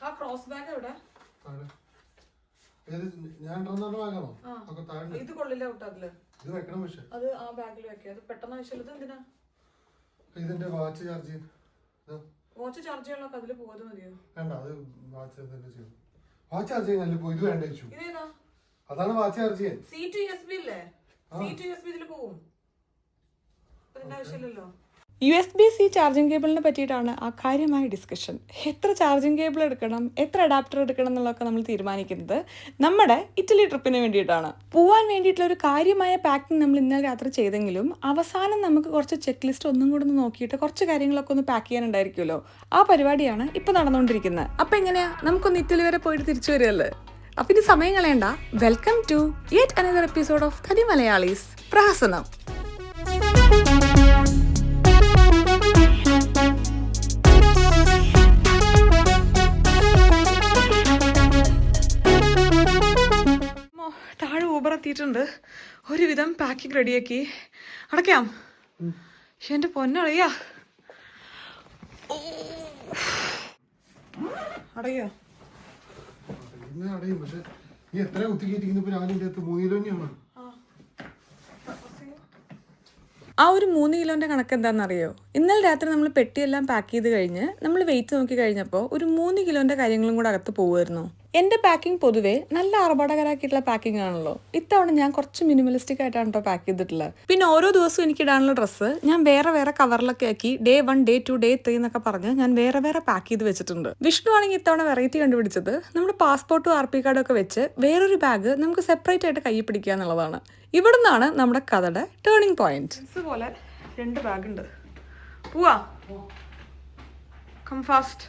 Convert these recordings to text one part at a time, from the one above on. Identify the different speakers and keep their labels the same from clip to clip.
Speaker 1: ആ cross bag എവിടെ? ഇത് കൊള്ളില്ല കേട്ടോ അതില്. അത് ആ ബാഗിൽ വെക്കാം. അത് പെട്ടെന്ന് ആവശ്യമുള്ളത് എന്തിനാ?
Speaker 2: ഇതിന്റെ വാച്ച് ചാർജ്
Speaker 1: വാച്ച് ചാർജ് ചെയ്യാനുള്ള അതില് പോകാതെ മതിയോ?
Speaker 2: വേണ്ട, അത് വാച്ച് വാച്ച് ചാർജ് ചെയ്യാൻ ഇത് വേണ്ട.
Speaker 1: ഇതേതാ?
Speaker 2: അതാണ് വാച്ച് ചാർജ് ചെയ്യാൻ.
Speaker 1: C2USB ഇല്ലേ? C2USB ഇതില് പോവും. അതിന്റെ ആവശ്യമില്ലല്ലോ.
Speaker 3: USB-C ചാർജിങ് കേബിളിനെ പറ്റിയിട്ടാണ് ആ കാര്യമായ ഡിസ്കഷൻ. എത്ര ചാർജിങ് കേബിൾ എടുക്കണം, എത്ര അഡാപ്റ്റർ എടുക്കണം എന്നുള്ളതൊക്കെ നമ്മൾ തീരുമാനിക്കുന്നത് നമ്മുടെ ഇറ്റലി ട്രിപ്പിന് വേണ്ടിയിട്ടാണ്. പോവാൻ വേണ്ടിയിട്ടുള്ള ഒരു കാര്യമായ പാക്കിംഗ് നമ്മൾ ഇന്നലെ രാത്രി ചെയ്തെങ്കിലും അവസാനം നമുക്ക് കുറച്ച് ചെക്ക് ലിസ്റ്റ് ഒന്നും കൂടെ ഒന്ന് നോക്കിയിട്ട് കുറച്ച് കാര്യങ്ങളൊക്കെ ഒന്ന് പാക്ക് ചെയ്യാനുണ്ടായിരിക്കുമല്ലോ. ആ പരിപാടിയാണ് ഇപ്പം നടന്നുകൊണ്ടിരിക്കുന്നത്. അപ്പം എങ്ങനെയാ, നമുക്കൊന്ന് ഇറ്റലി വരെ പോയിട്ട് തിരിച്ചു വരികയല്ലേ. അപ്പം ഇനി സമയം കളയണ്ട. Welcome to yet another episode of തനി മലയാളീസ് പ്രഹസനം. താഴെ ഊബർ എത്തിയിട്ടുണ്ട്. ഒരുവിധം പാക്കിങ് റെഡിയാക്കി അടയ്ക്കാം. എന്റെ പൊന്നറിയാ അടയ്യോ? ആ ഒരു 3 കിലോന്റെ കണക്ക് എന്താണെന്നറിയോ? ഇന്നലെ രാത്രി നമ്മൾ പെട്ടിയെല്ലാം പാക്ക് ചെയ്ത് കഴിഞ്ഞ് നമ്മൾ വെയിറ്റ് നോക്കി കഴിഞ്ഞപ്പോൾ ഒരു 3 കിലോന്റെ കാര്യങ്ങളും കൂടെ അകത്ത് പോകുമായിരുന്നു. എൻ്റെ പാക്കിംഗ് പൊതുവേ നല്ല ആർഭാടകരാക്കിയിട്ടുള്ള പാക്കിംഗ് ആണല്ലോ. ഇത്തവണ ഞാൻ കുറച്ച് മിനിമലിസ്റ്റിക് ആയിട്ടാണ് കേട്ടോ പാക്ക് ചെയ്തിട്ടുള്ളത്. പിന്നെ ഓരോ ദിവസവും എനിക്ക് ഇടാനുള്ള ഡ്രസ്സ് ഞാൻ വേറെ വേറെ കവറിലൊക്കെ ആക്കി Day 1, Day 2, Day 3 എന്നൊക്കെ പറഞ്ഞ് ഞാൻ വേറെ വേറെ പാക്ക് ചെയ്ത് വെച്ചിട്ടുണ്ട്. വിഷ്ണു ആണെങ്കിൽ ഇത്തവണ വെറൈറ്റി കണ്ടുപിടിച്ചത് നമ്മുടെ പാസ്പോർട്ടും RP കാർഡും ഒക്കെ വെച്ച് വേറൊരു ബാഗ് നമുക്ക് സെപ്പറേറ്റ് ആയിട്ട് കൈ പിടിക്കുക എന്നുള്ളതാണ്. ഇവിടുന്നാണ് നമ്മുടെ കഥയുടെ ടേണിംഗ് പോയിന്റ്. പോലെ 2 ബാഗ് ഉണ്ട്. പോവാ, കം ഫാസ്റ്റ്.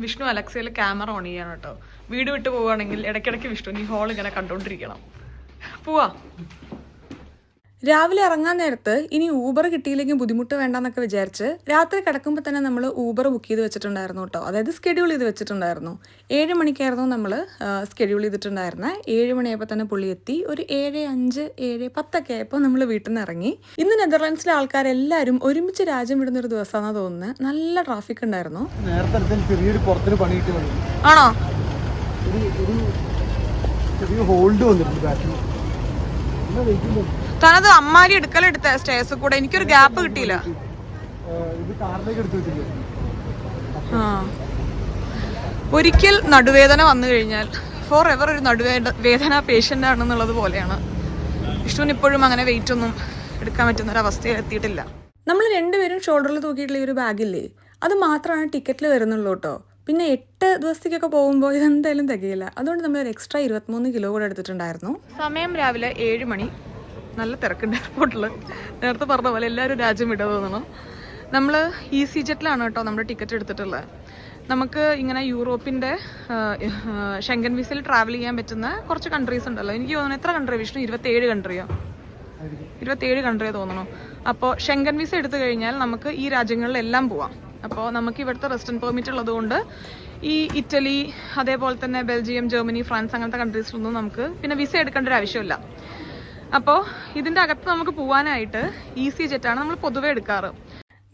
Speaker 3: വിഷ്ണു അലക്സയിൽ ക്യാമറ ഓൺ ചെയ്യാണ് കേട്ടോ. വീട് വിട്ട് പോവുകയാണെങ്കിൽ ഇടയ്ക്കിടയ്ക്ക് വിഷ്ണു ഈ ഹോൾ ഇങ്ങനെ കണ്ടോണ്ടിരിക്കണം. പോവാ. രാവിലെ ഇറങ്ങാൻ നേരത്ത് ഇനി ഊബർ കിട്ടിയില്ലെങ്കിൽ ബുദ്ധിമുട്ട് വേണ്ടെന്നൊക്കെ വിചാരിച്ച് രാത്രി കിടക്കുമ്പോൾ തന്നെ നമ്മൾ ഊബർ ബുക്ക് ചെയ്ത് വെച്ചിട്ടുണ്ടായിരുന്നു കേട്ടോ. അതായത് സ്കെഡ്യൂൾ ചെയ്ത് വെച്ചിട്ടുണ്ടായിരുന്നു. 7 മണിക്കായിരുന്നു നമ്മൾ സ്കെഡ്യൂൾ ചെയ്തിട്ടുണ്ടായിരുന്നത്. 7 മണിയായപ്പോൾ തന്നെ പുള്ളി എത്തി. ഒരു 7:05, 7:10 ആയപ്പോൾ നമ്മൾ വീട്ടിൽ നിന്ന് ഇറങ്ങി. ഇന്ന് നെതർലാൻഡ്സിലെ ആൾക്കാരെല്ലാവരും ഒരുമിച്ച് രാജ്യം വിടുന്ന ഒരു ദിവസമാണെന്ന് തോന്നുന്നത്. നല്ല ട്രാഫിക് ഉണ്ടായിരുന്നു. ആണോ? താനത് അമ്മാരി എടുക്കലെടുത്ത സ്റ്റേഴ്സ് കൂടെ എനിക്കൊരു ഗ്യാപ്പ് കിട്ടിയില്ല. ഒരിക്കൽ നടുവേദന വന്നു കഴിഞ്ഞാൽ ഫോർ എവർ ഒരു നടുവേദന പേഷ്യൻ്റ് ആണെന്നുള്ളത് പോലെയാണ്. വിഷ്ണുവിന് ഇപ്പോഴും അങ്ങനെ വെയിറ്റ് ഒന്നും എടുക്കാൻ പറ്റുന്ന ഒരു അവസ്ഥയിൽ എത്തിയിട്ടില്ല. നമ്മൾ രണ്ടുപേരും ഷോൾഡറിൽ തൂക്കിയിട്ടുള്ള ഒരു ബാഗില്ലേ, അത് മാത്രമാണ് ടിക്കറ്റിൽ വരുന്നുള്ളൂ കേട്ടോ. പിന്നെ 8 ദിവസത്തേക്കൊക്കെ പോകുമ്പോൾ ഇതെന്തായാലും തികയില്ല. അതുകൊണ്ട് നമ്മൾ ഒരു എക്സ്ട്രാ 23 കിലോ കൂടെ എടുത്തിട്ടുണ്ടായിരുന്നു. സമയം രാവിലെ 7 മണി. നല്ല തിരക്കുണ്ട് എയർപോർട്ടിൽ. നേരത്തെ പറഞ്ഞ പോലെ എല്ലാവരും രാജ്യം വിടാൻ തോന്നണം. നമ്മൾ EasyJet കേട്ടോ നമ്മുടെ ടിക്കറ്റ് എടുത്തിട്ടുള്ളത്. നമുക്ക് ഇങ്ങനെ യൂറോപ്പിൻ്റെ ഷെങ്കൻ വിസയിൽ ട്രാവൽ ചെയ്യാൻ പറ്റുന്ന കുറച്ച് കൺട്രീസ് ഉണ്ടല്ലോ. എനിക്ക് തോന്നുന്നു എത്ര കൺട്രി വിഷ്ണു? 27 കൺട്രിയോ? 27 കൺട്രിയോ തോന്നണോ? അപ്പോൾ ഷെങ്കൻ വിസ എടുത്തു കഴിഞ്ഞാൽ നമുക്ക് ഈ രാജ്യങ്ങളിലെല്ലാം പോവാം. അപ്പോൾ നമുക്ക് ഇവിടുത്തെ റെസിഡൻറ്റ് പെർമിറ്റ് ഉള്ളത് കൊണ്ട് ഈ ഇറ്റലി, അതേപോലെ തന്നെ ബെൽജിയം, ജർമ്മനി, ഫ്രാൻസ് അങ്ങനത്തെ കൺട്രീസിലൊന്നും നമുക്ക് പിന്നെ വിസ എടുക്കേണ്ട ഒരു ആവശ്യമില്ല. അപ്പോൾ ഇതിൻ്റെ അകത്ത് നമുക്ക് പോകാനായിട്ട് EasyJet ആണ് നമ്മൾ പൊതുവെ എടുക്കാറ്.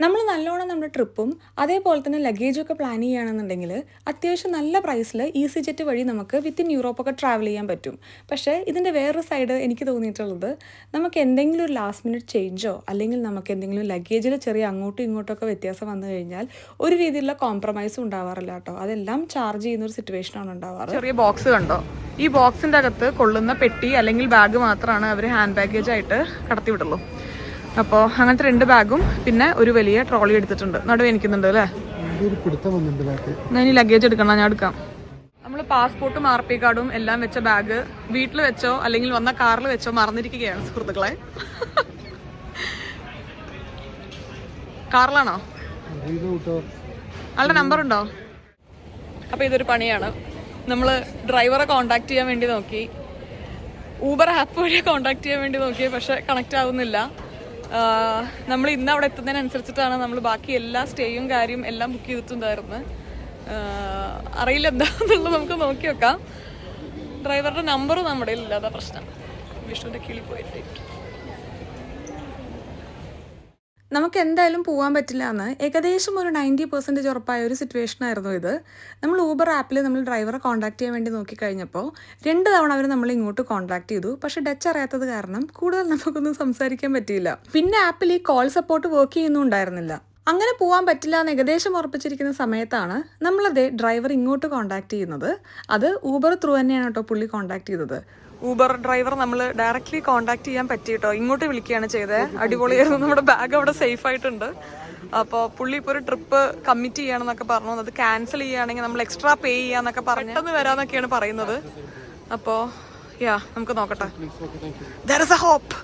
Speaker 3: നമ്മൾ നല്ലോണം നമ്മുടെ ട്രിപ്പും അതേപോലെ തന്നെ ലഗേജൊക്കെ പ്ലാൻ ചെയ്യുകയാണെന്നുണ്ടെങ്കിൽ അത്യാവശ്യം നല്ല പ്രൈസിൽ EasyJet വഴി നമുക്ക് വിത്തിൻ യൂറോപ്പൊക്കെ ട്രാവൽ ചെയ്യാൻ പറ്റും. പക്ഷേ ഇതിൻ്റെ വേറൊരു സൈഡ് എനിക്ക് തോന്നിയിട്ടുള്ളത്, നമുക്ക് എന്തെങ്കിലും ഒരു ലാസ്റ്റ് മിനിറ്റ് ചേഞ്ചോ അല്ലെങ്കിൽ നമുക്ക് എന്തെങ്കിലും ലഗേജിൽ ചെറിയ അങ്ങോട്ടും ഇങ്ങോട്ടൊക്കെ വ്യത്യാസം വന്നു കഴിഞ്ഞാൽ ഒരു രീതിയിലുള്ള കോംപ്രമൈസും ഉണ്ടാവാറില്ല കേട്ടോ. അതെല്ലാം ചാർജ് ചെയ്യുന്ന ഒരു സിറ്റുവേഷനാണ് ഉണ്ടാവാറ്. ചെറിയ ബോക്സ് കണ്ടോ? ഈ ബോക്സിൻ്റെ അകത്ത് കൊള്ളുന്ന പെട്ടി അല്ലെങ്കിൽ ബാഗ് മാത്രമാണ് അവർ ഹാൻഡ് ബാഗേജ് ആയിട്ട് കടത്തി വിടുള്ളൂ. അപ്പോൾ അങ്ങനത്തെ 2 ബാഗും പിന്നെ ഒരു വലിയ ട്രോളി എടുത്തിട്ടുണ്ട്. നടുവ് എനിക്കുന്നുണ്ട് അല്ലേ? ഞാൻ ഈ ലഗേജ് എടുക്കണം, ഞാൻ എടുക്കാം. നമ്മൾ പാസ്പോർട്ടും RP കാർഡും എല്ലാം വെച്ച ബാഗ് വീട്ടിൽ വെച്ചോ അല്ലെങ്കിൽ വന്ന കാറിൽ വെച്ചോ മറന്നിരിക്കുകയാണ് സുഹൃത്തുക്കളെ. കാറിലാണോ? ആളുടെ നമ്പർ ഉണ്ടോ? അപ്പോൾ ഇതൊരു പണിയാണ്. നമ്മൾ ഡ്രൈവറെ കോണ്ടാക്ട് ചെയ്യാൻ വേണ്ടി നോക്കി, ഊബർ ആപ്പ് വഴി കോണ്ടാക്ട് ചെയ്യാൻ വേണ്ടി നോക്കി, പക്ഷെ കണക്റ്റ് ആവുന്നില്ല. നമ്മൾ ഇന്ന് അവിടെ എത്തുന്നതിനനുസരിച്ചിട്ടാണ് നമ്മൾ ബാക്കി എല്ലാ സ്റ്റേയും കാര്യം എല്ലാം ബുക്ക് ചെയ്തിട്ടുണ്ടായിരുന്നത്. അറിയില്ല എന്താണെന്നുള്ളത്, നമുക്ക് നോക്കി വെക്കാം. ഡ്രൈവറുടെ നമ്പറും നമ്മുടെ ഇല്ലാത്ത പ്രശ്നം. വിഷ്ണുവിൻ്റെ കിളി പോയിട്ട് നമുക്ക് എന്തായാലും പോകാൻ പറ്റില്ല എന്ന് ഏകദേശം ഒരു 90% ഉറപ്പായ ഒരു സിറ്റുവേഷൻ ആയിരുന്നു ഇത്. നമ്മൾ ഊബർ ആപ്പിൽ നമ്മൾ ഡ്രൈവറെ കോൺടാക്ട് ചെയ്യാൻ വേണ്ടി നോക്കിക്കഴിഞ്ഞപ്പോൾ 2 തവണ അവർ നമ്മൾ ഇങ്ങോട്ട് കോൺടാക്ട് ചെയ്തു. പക്ഷേ ഡച്ച് അറിയാത്തത് കാരണം കൂടുതൽ നമുക്കൊന്നും സംസാരിക്കാൻ പറ്റിയില്ല. പിന്നെ ആപ്പിൽ ഈ കോൾ സപ്പോർട്ട് വർക്ക് ചെയ്യുന്നുണ്ടായിരുന്നില്ല. അങ്ങനെ പോകാൻ പറ്റില്ല എന്ന് ഏകദേശം ഉറപ്പിച്ചിരിക്കുന്ന സമയത്താണ് നമ്മളതേ ഡ്രൈവർ ഇങ്ങോട്ട് കോൺടാക്ട് ചെയ്യുന്നത്. അത് ഊബർ ത്രൂ തന്നെയാണ് കേട്ടോ പുള്ളി കോൺടാക്ട് ചെയ്തത്. ഊബർ ഡ്രൈവർ നമ്മൾ ഡയറക്റ്റ്ലി കോൺടാക്ട് ചെയ്യാൻ പറ്റിയിട്ടോ, ഇങ്ങോട്ട് വിളിക്കുകയാണ് ചെയ്തത്. അടിപൊളിയായിരുന്നു. നമ്മുടെ ബാഗ് അവിടെ സേഫ് ആയിട്ടുണ്ട്. അപ്പോൾ പുള്ളി ഇപ്പോൾ ഒരു ട്രിപ്പ് കമ്മിറ്റ് ചെയ്യണമെന്നൊക്കെ പറഞ്ഞു. അത് ക്യാൻസൽ ചെയ്യുകയാണെങ്കിൽ നമ്മൾ എക്സ്ട്രാ പേ ചെയ്യാന്നൊക്കെ പെട്ടെന്ന് വരാമെന്നൊക്കെയാണ് പറയുന്നത്. അപ്പോൾ നമുക്ക് നോക്കട്ടെ. There is a hope.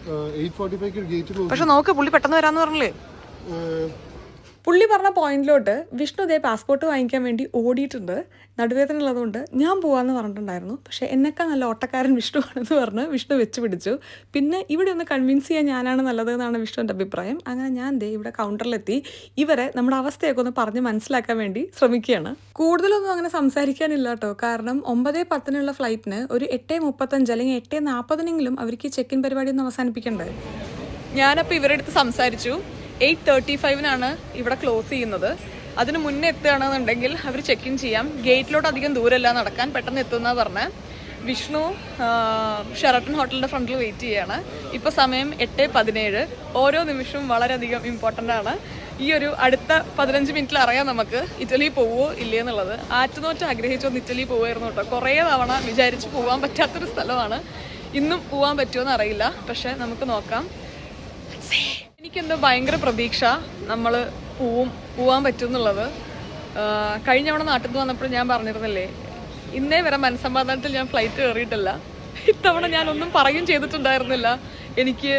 Speaker 2: 8:45 gate.
Speaker 3: പക്ഷെ നോക്ക്, പുള്ളി പെട്ടെന്ന് വരാന്ന് പറഞ്ഞില്ലേ. പുള്ളി പറഞ്ഞ പോയിന്റിലോട്ട് വിഷ്ണു ഇതേ പാസ്പോർട്ട് വാങ്ങിക്കാൻ വേണ്ടി ഓടിയിട്ടുണ്ട്. നടുവേദന ഉള്ളതുകൊണ്ട് ഞാൻ പോവാന്ന് പറഞ്ഞിട്ടുണ്ടായിരുന്നു. പക്ഷേ എന്നെക്കാൾ നല്ല ഓട്ടക്കാരൻ വിഷ്ണു ആണെന്ന് പറഞ്ഞ് വിഷ്ണു വെച്ച് പിടിച്ചു. പിന്നെ ഇവിടെ ഒന്ന് കൺവിൻസ് ചെയ്യാൻ ഞാനാണ് നല്ലത് എന്നാണ് വിഷ്ണുവിൻ്റെ അഭിപ്രായം. അങ്ങനെ ഞാൻ ഇവിടെ കൗണ്ടറിലെത്തി ഇവരെ നമ്മുടെ അവസ്ഥയൊക്കെ ഒന്ന് പറഞ്ഞ് മനസ്സിലാക്കാൻ വേണ്ടി ശ്രമിക്കുകയാണ്. കൂടുതലൊന്നും അങ്ങനെ സംസാരിക്കാനില്ല കേട്ടോ. കാരണം 9:10 ഫ്ലൈറ്റിന് ഒരു 8:35 അല്ലെങ്കിൽ 8:40 അവർക്ക് ചെക്ക് ഇൻ പരിപാടി ഒന്ന് അവസാനിപ്പിക്കണ്ടേ. ഞാനപ്പോൾ ഇവരുടെ അടുത്ത് സംസാരിച്ചു. 8:35 ഇവിടെ ക്ലോസ് ചെയ്യുന്നത്. അതിന് മുന്നേ എത്തുകയാണെന്നുണ്ടെങ്കിൽ അവർ ചെക്ക് ഇൻ ചെയ്യാം. ഗേറ്റിലോട്ട് അധികം ദൂരമല്ല നടക്കാൻ, പെട്ടെന്ന് എത്തുമെന്നാണ് പറഞ്ഞത്. വിഷ്ണു ഷെറട്ടൺ ഹോട്ടലിൻ്റെ ഫ്രണ്ടിൽ വെയിറ്റ് ചെയ്യാണ്. ഇപ്പോൾ സമയം 8:17. ഓരോ നിമിഷവും വളരെയധികം ഇമ്പോർട്ടൻ്റ് ആണ്. ഈ ഒരു അടുത്ത 15 മിനിറ്റിൽ അറിയാം നമുക്ക് ഇറ്റലി പോവോ ഇല്ലേ എന്നുള്ളത്. ആറ്റുനോറ്റ് ആഗ്രഹിച്ചൊന്ന് ഇറ്റലി പോവുമായിരുന്നു കേട്ടോ. കുറേ തവണ വിചാരിച്ച് പോകാൻ പറ്റാത്തൊരു സ്ഥലമാണ്. ഇന്നും പോകാൻ പറ്റുമോ അറിയില്ല, പക്ഷേ നമുക്ക് നോക്കാം. എനിക്കെന്തോ ഭയങ്കര പ്രതീക്ഷ നമ്മൾ പോവാൻ പറ്റും എന്നുള്ളത്. കഴിഞ്ഞ തവണ നാട്ടിൽ നിന്ന് വന്നപ്പോൾ ഞാൻ പറഞ്ഞിരുന്നില്ലേ, ഇന്നേ വരെ മനസ്സമാധാനത്തിൽ ഞാൻ ഫ്ലൈറ്റ് കയറിയിട്ടില്ല. ഇത്തവണ ഞാനൊന്നും പറയുകയും ചെയ്തിട്ടുണ്ടായിരുന്നില്ല. എനിക്ക്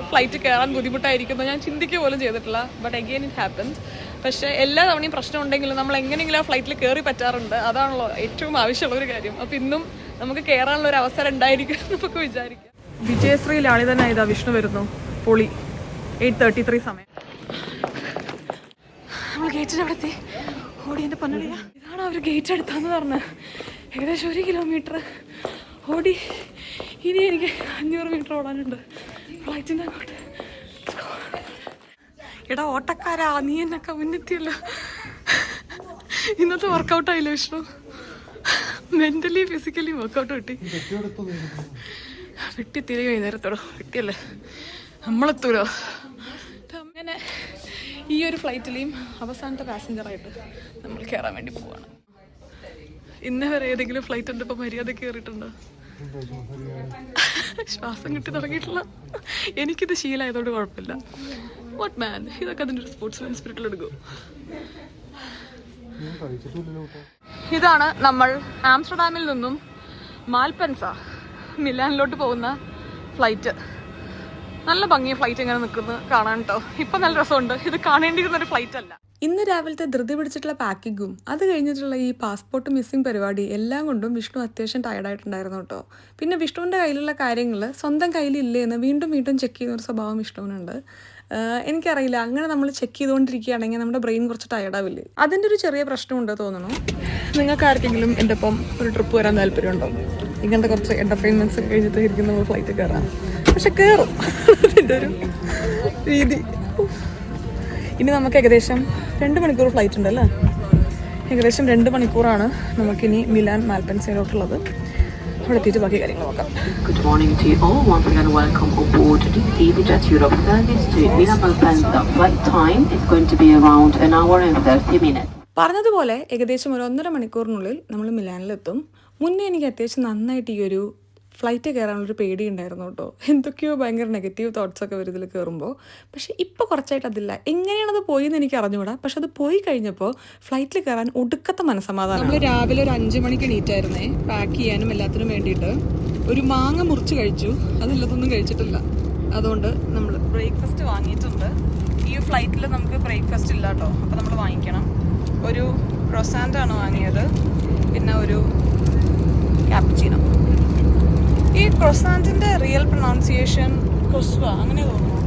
Speaker 3: ഫ്ലൈറ്റ് കയറാൻ ബുദ്ധിമുട്ടായിരിക്കുന്നു ഞാൻ ചിന്തിക്കുക പോലും ചെയ്തിട്ടില്ല. But again it happens. പക്ഷേ എല്ലാ തവണയും പ്രശ്നം ഉണ്ടെങ്കിലും നമ്മൾ എങ്ങനെയെങ്കിലും ആ ഫ്ലൈറ്റിൽ കയറി പറ്റാറുണ്ട്. അതാണല്ലോ ഏറ്റവും ആവശ്യമുള്ള ഒരു കാര്യം. അപ്പോൾ ഇന്നും നമുക്ക് കയറാനുള്ള ഒരു അവസരം ഉണ്ടായിരിക്കും നമുക്ക് വിചാരിക്കാം. വിജയശ്രീ ലാളിതനായി ഇതാ വിഷ്ണു വരുന്നു. പൊളി. 8:33 സമയം. നമ്മൾ ഗേറ്റിൻ്റെ അവിടെ എത്തി. ഓടി എൻ്റെ പൊന്നടിയാ. ഇതാണ് അവർ ഗേറ്റ് എടുത്താന്ന് പറഞ്ഞത്. ഏകദേശം 1 കിലോമീറ്റർ ഓടി. ഇനി എനിക്ക് 500 മീറ്റർ ഓടാനുണ്ട് ഫ്ലൈറ്റിൻ്റെ അങ്ങോട്ട്. എടാ ഓട്ടക്കാരാ, നീ എന്നൊക്കെ മുന്നെത്തിയല്ലോ. ഇന്നത്തെ വർക്കൗട്ടായില്ല വിഷ്ണു. മെൻ്റലി ഫിസിക്കലി വർക്കൗട്ട് കിട്ടി. വെട്ടിത്തിരി വൈകുന്നേരത്തോടോ വെട്ടിയല്ലേ നമ്മളെത്തൂലോ. അങ്ങനെ ഈ ഒരു ഫ്ലൈറ്റിലെയും അവസാനത്തെ പാസഞ്ചറായിട്ട് നമ്മൾ കയറാൻ വേണ്ടി പോവാണ്. ഇന്ന് വരെ ഏതെങ്കിലും ഫ്ലൈറ്റ് ഉണ്ട് ഇപ്പോൾ മര്യാദ കയറിയിട്ടുണ്ടോ? ശ്വാസം കിട്ടി തുടങ്ങിയിട്ടില്ല. എനിക്കിത് ശീലമായതുകൊണ്ട് കുഴപ്പമില്ല. വാട്ട് മാൻ, ഇതൊക്കെ അതിൻ്റെ ഒരു സ്പോർട്സ്മാൻ സ്പിരിറ്റിൽ എടുക്കും. ഇതാണ് നമ്മൾ ആംസ്റ്റർഡാമിൽ നിന്നും മാൽപെൻസ മിലാനിലോട്ട് പോകുന്ന ഫ്ലൈറ്റ്. നല്ല ഭംഗിയ ഫ്ലൈറ്റ് ഇങ്ങനെ നിൽക്കുന്നത് കാണാൻ കേട്ടോ. ഇപ്പം നല്ല രസമുണ്ട്. ഇത് കാണേണ്ടിയിരുന്നൊരു ഫ്ലൈറ്റ് അല്ല. ഇന്ന് രാവിലത്തെ ധൃതി പിടിച്ചിട്ടുള്ള പാക്കിങ്ങും അത് കഴിഞ്ഞിട്ടുള്ള ഈ പാസ്പോർട്ട് മിസ്സിങ് പരിപാടി എല്ലാം കൊണ്ടും വിഷ്ണു അത്യാവശ്യം ടയർഡായിട്ടുണ്ടായിരുന്നു കേട്ടോ. പിന്നെ വിഷ്ണുവിൻ്റെ കയ്യിലുള്ള കാര്യങ്ങൾ സ്വന്തം കയ്യിലില്ലേ എന്ന് വീണ്ടും വീണ്ടും ചെക്ക് ചെയ്യുന്നൊരു സ്വഭാവം വിഷ്ണുവിനുണ്ട്. എനിക്കറിയില്ല, അങ്ങനെ നമ്മൾ ചെക്ക് ചെയ്തുകൊണ്ടിരിക്കുകയാണെങ്കിൽ നമ്മുടെ ബ്രെയിൻ കുറച്ച് ടയർഡാവില്ലേ. അതിൻ്റെ ഒരു ചെറിയ പ്രശ്നമുണ്ട് തോന്നുന്നു. നിങ്ങൾക്ക് ആർക്കെങ്കിലും എൻ്റെ ഒപ്പം ഒരു ട്രിപ്പ് വരാൻ താല്പര്യമുണ്ടോ? ഇങ്ങനത്തെ കുറച്ച് എൻ്റർടൈൻമെൻറ്റ്സ് കഴിഞ്ഞിട്ട് ഇരിക്കും നമ്മൾ ഫ്ലൈറ്റ് കയറാം. പക്ഷെ കയറും, അതിൻ്റെ ഒരു രീതി. ഇനി നമുക്ക് ഏകദേശം 2 മണിക്കൂർ ഫ്ലൈറ്റ് ഉണ്ടല്ലേ. ഏകദേശം 2 മണിക്കൂറാണ് നമുക്കിനി മിലാൻ മാൽപെൻസയിലോട്ടുള്ളത്. അവിടെ എത്തിയിട്ട് ബാക്കി കാര്യങ്ങൾ നോക്കാം.
Speaker 4: Good morning to you all. Once again, welcome aboard the EasyJet Europe service to Milan Malpensa. Flight time is going to be around 1 hour and 30 minutes.
Speaker 3: പറഞ്ഞതുപോലെ ഏകദേശം ഒരു 1.5 മണിക്കൂറിനുള്ളിൽ നമ്മൾ മിലാനിലെത്തും. മുന്നേ എനിക്ക് അത്യാവശ്യം നന്നായിട്ട് ഈ ഒരു ഫ്ലൈറ്റ് കയറാനുള്ളൊരു പേടി ഉണ്ടായിരുന്നു കേട്ടോ. എന്തൊക്കെയോ ഭയങ്കര നെഗറ്റീവ് തോട്ട്സൊക്കെ വരും ഇതിൽ കയറുമ്പോൾ. പക്ഷേ ഇപ്പോൾ കുറച്ചായിട്ട് അതില്ല. എങ്ങനെയാണത് പോയി എന്ന് എനിക്ക് അറിഞ്ഞുകൂടാ. പക്ഷെ അത് പോയി കഴിഞ്ഞപ്പോൾ ഫ്ലൈറ്റിൽ കയറാൻ ഒടുക്കത്തെ മനസ്സമാധാനം. നമ്മൾ രാവിലെ ഒരു 5 മണിക്ക് എണീറ്റായിരുന്നേ പാക്ക് ചെയ്യാനും എല്ലാത്തിനും വേണ്ടിയിട്ട്. ഒരു മാങ്ങ മുറിച്ച് കഴിച്ചു, അതില്ലാത്തൊന്നും കഴിച്ചിട്ടില്ല. അതുകൊണ്ട് നമ്മൾ ബ്രേക്ക്ഫാസ്റ്റ് വാങ്ങിയിട്ടുണ്ട്. ഈ ഫ്ലൈറ്റിൽ നമുക്ക് ബ്രേക്ക്ഫാസ്റ്റ് ഇല്ല കേട്ടോ, അപ്പോൾ നമ്മൾ വാങ്ങിക്കണം. ഒരു ക്രോസാൻ്റാണ് വാങ്ങിയത്, പിന്നെ ഒരു ക്യാപ്പുച്ചീനോ. ഈ ക്രോസാൻറ്റിൻ്റെ റിയൽ പ്രൊനൗൺസിയേഷൻ കൊസ്വ അങ്ങനെ തോന്നുന്നു.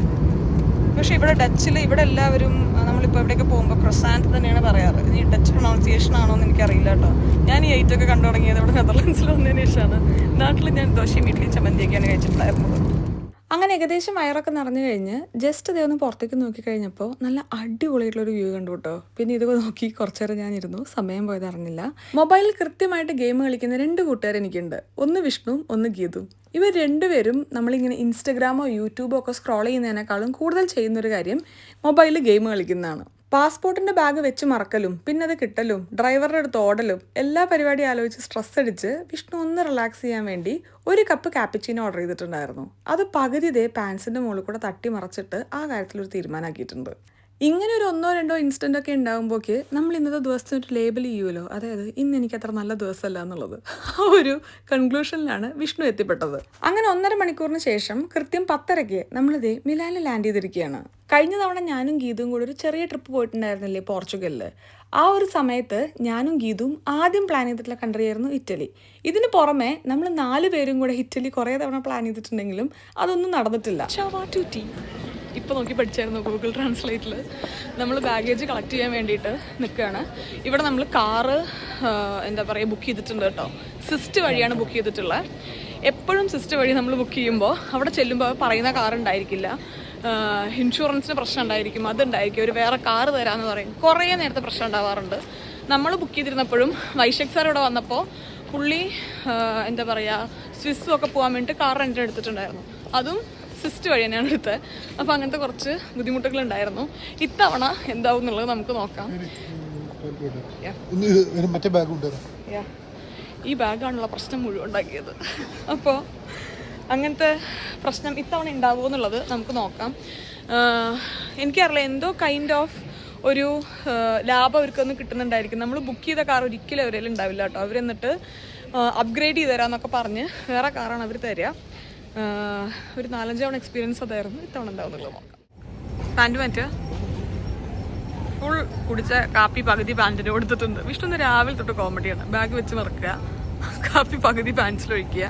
Speaker 3: പക്ഷേ ഇവിടെ ഡച്ചിൽ ഇവിടെ എല്ലാവരും നമ്മളിപ്പോൾ എവിടെയൊക്കെ പോകുമ്പോൾ ക്രോസാൻറ്റ് തന്നെയാണ് പറയാറ്. ഈ ഡച്ച് പ്രൊനൗൺസിയേഷൻ ആണോ എന്ന് എനിക്കറിയില്ല കേട്ടോ. ഞാൻ ഈ ഐറ്റമൊക്കെ കണ്ടു തുടങ്ങിയത് ഇവിടെ നെതർലാൻഡ്സിൽ വന്നതിന് ശേഷമാണ്. നാട്ടിൽ ഞാൻ ദോശയും ഇഡ്ഡലിയും ചമ്മന്തിയൊക്കെയാണ് കഴിച്ചിട്ടുണ്ടായിരുന്നത്. അങ്ങനെ ഏകദേശം വയറൊക്കെ നിറഞ്ഞു കഴിഞ്ഞ് ജസ്റ്റ് അതേ ഒന്ന് പുറത്തേക്ക് നോക്കിക്കഴിഞ്ഞപ്പോൾ നല്ല അടിപൊളിയായിട്ടുള്ളൊരു വ്യൂ കണ്ടു കേട്ടോ. പിന്നെ ഇത് നോക്കി കുറച്ചു നേരം ഞാനിരുന്നു, സമയം പോയത് അറിഞ്ഞില്ല. മൊബൈലിൽ കൃത്യമായിട്ട് ഗെയിം കളിക്കുന്ന 2 കൂട്ടുകാർ എനിക്കുണ്ട്, ഒന്ന് വിഷ്ണുവും ഒന്ന് ഗീതും. ഇവർ രണ്ടുപേരും നമ്മളിങ്ങനെ ഇൻസ്റ്റഗ്രാമോ യൂട്യൂബോ ഒക്കെ സ്ക്രോൾ ചെയ്യുന്നതിനേക്കാളും കൂടുതൽ ചെയ്യുന്നൊരു കാര്യം മൊബൈലിൽ ഗെയിം കളിക്കുന്നതാണ്. പാസ്പോർട്ടിൻ്റെ ബാഗ് വെച്ച് മറക്കലും പിന്നെ അത് കിട്ടലും ഡ്രൈവറുടെ അടുത്ത് ഓടലും എല്ലാ പരിപാടി ആലോചിച്ച് സ്ട്രെസ് അടിച്ച് വിഷ്ണു ഒന്ന് റിലാക്സ് ചെയ്യാൻ വേണ്ടി 1 കപ്പ് കാപ്പിച്ചീനോ ഓർഡർ ചെയ്തിട്ടുണ്ടായിരുന്നു. അത് പകുതി പാൻസിൻ്റെ മുകളിൽ കൂടെ തട്ടി മറച്ചിട്ട് ആ കാര്യത്തിലൊരു തീരുമാനമാക്കിയിട്ടുണ്ട്. ഇങ്ങനെ ഒരു 1-2 ഇൻസിഡൻ്റ് ഒക്കെ ഉണ്ടാകുമ്പോഴേക്ക് നമ്മൾ ഇന്നത്തെ ദിവസത്തിന് ഒരു ലേബൽ ചെയ്യുമല്ലോ, അതായത് ഇന്ന് എനിക്ക് അത്ര നല്ല ദിവസമല്ല എന്നുള്ളത്. ആ ഒരു കൺക്ലൂഷനിലാണ് വിഷ്ണു എത്തിപ്പെട്ടത്. അങ്ങനെ 1.5 മണിക്കൂറിന് ശേഷം കൃത്യം 10:30 നമ്മളിതേ മിലാനിൽ ലാൻഡ് ചെയ്തിരിക്കുകയാണ്. കഴിഞ്ഞ തവണ ഞാനും ഗീതും കൂടെ ഒരു ചെറിയ ട്രിപ്പ് പോയിട്ടുണ്ടായിരുന്നില്ലേ പോർച്ചുഗലിൽ. ആ ഒരു സമയത്ത് ഞാനും ഗീതും ആദ്യം പ്ലാൻ ചെയ്തിട്ടുള്ള കൺട്രി ആയിരുന്നു ഇറ്റലി. ഇതിന് പുറമെ നമ്മൾ 4 പേരും കൂടെ ഇറ്റലി കുറേ തവണ പ്ലാൻ ചെയ്തിട്ടുണ്ടെങ്കിലും അതൊന്നും നടന്നിട്ടില്ല. ഇപ്പോൾ നോക്കി പഠിച്ചായിരുന്നു ഗൂഗിൾ ട്രാൻസ്ലേറ്റിൽ. നമ്മൾ ബാഗേജ് കളക്ട് ചെയ്യാൻ വേണ്ടിയിട്ട് നിൽക്കുകയാണ്. ഇവിടെ നമ്മൾ കാറ് എന്താ പറയുക ബുക്ക് ചെയ്തിട്ടുണ്ട് കേട്ടോ. സിസ്റ്റ് വഴിയാണ് ബുക്ക് ചെയ്തിട്ടുള്ളത്. എപ്പോഴും സിസ്റ്റ് വഴി നമ്മൾ ബുക്ക് ചെയ്യുമ്പോൾ അവിടെ ചെല്ലുമ്പോൾ പറയുന്ന കാർ ഉണ്ടായിരിക്കില്ല, ഇൻഷുറൻസിന് പ്രശ്നം ഉണ്ടായിരിക്കും, അതുണ്ടായിരിക്കും, ഒരു വേറെ കാറ് തരാമെന്ന് പറയും. കുറേ നേരത്തെ പ്രശ്നം ഉണ്ടാവാറുണ്ട്. നമ്മൾ ബുക്ക് ചെയ്തിരുന്നപ്പോഴും വൈശാഖ് സാർ ഇവിടെ വന്നപ്പോൾ പുള്ളി എന്താ പറയുക സ്വിസ്സും ഒക്കെ പോകാൻ വേണ്ടിയിട്ട് കാർ റെൻ്റ് എടുത്തിട്ടുണ്ടായിരുന്നു. അതും സിസ്റ്റ് വഴി തന്നെയാണ് എടുത്തത്. അപ്പോൾ അങ്ങനത്തെ കുറച്ച് ബുദ്ധിമുട്ടുകളുണ്ടായിരുന്നു. ഇത്തവണ എന്താവും എന്നുള്ളത് നമുക്ക് നോക്കാം. ഈ ബാഗാണുള്ള പ്രശ്നം മുഴുവൻ ഉണ്ടാക്കിയത്. അപ്പോൾ അങ്ങനത്തെ പ്രശ്നം ഇത്തവണ ഉണ്ടാവുമോ എന്നുള്ളത് നമുക്ക് നോക്കാം. എനിക്കറിയില്ല, എന്തോ കൈൻഡ് ഓഫ് ഒരു ലാഭം അവർക്കൊന്നും കിട്ടുന്നുണ്ടായിരിക്കും. നമ്മൾ ബുക്ക് ചെയ്ത കാർ ഒരിക്കലും അവരെല്ലാം ഉണ്ടാവില്ല കേട്ടോ. അവരെന്നിട്ട് അപ്ഗ്രേഡ് ചെയ്ത് തരാമെന്നൊക്കെ പറഞ്ഞ് വേറെ കാറാണ് അവർ തരിക. ഒരു 4-5 തവണ എക്സ്പീരിയൻസ് അതായിരുന്നു. ഇത്തവണ എന്താവുന്നുള്ളത് നോക്കാം. പാൻറ് മാറ്റുക. ഫുൾ കുടിച്ച കാപ്പി പകുതി പാൻറ്റിന് കൊടുത്തിട്ടുണ്ട്. വിഷ്ണു രാവിലെ തൊട്ട് കോമഡിയാണ്. ബാഗ് വെച്ച് മറക്കുക, കാപ്പി പകുതി പാൻസിലൊഴിക്കുക.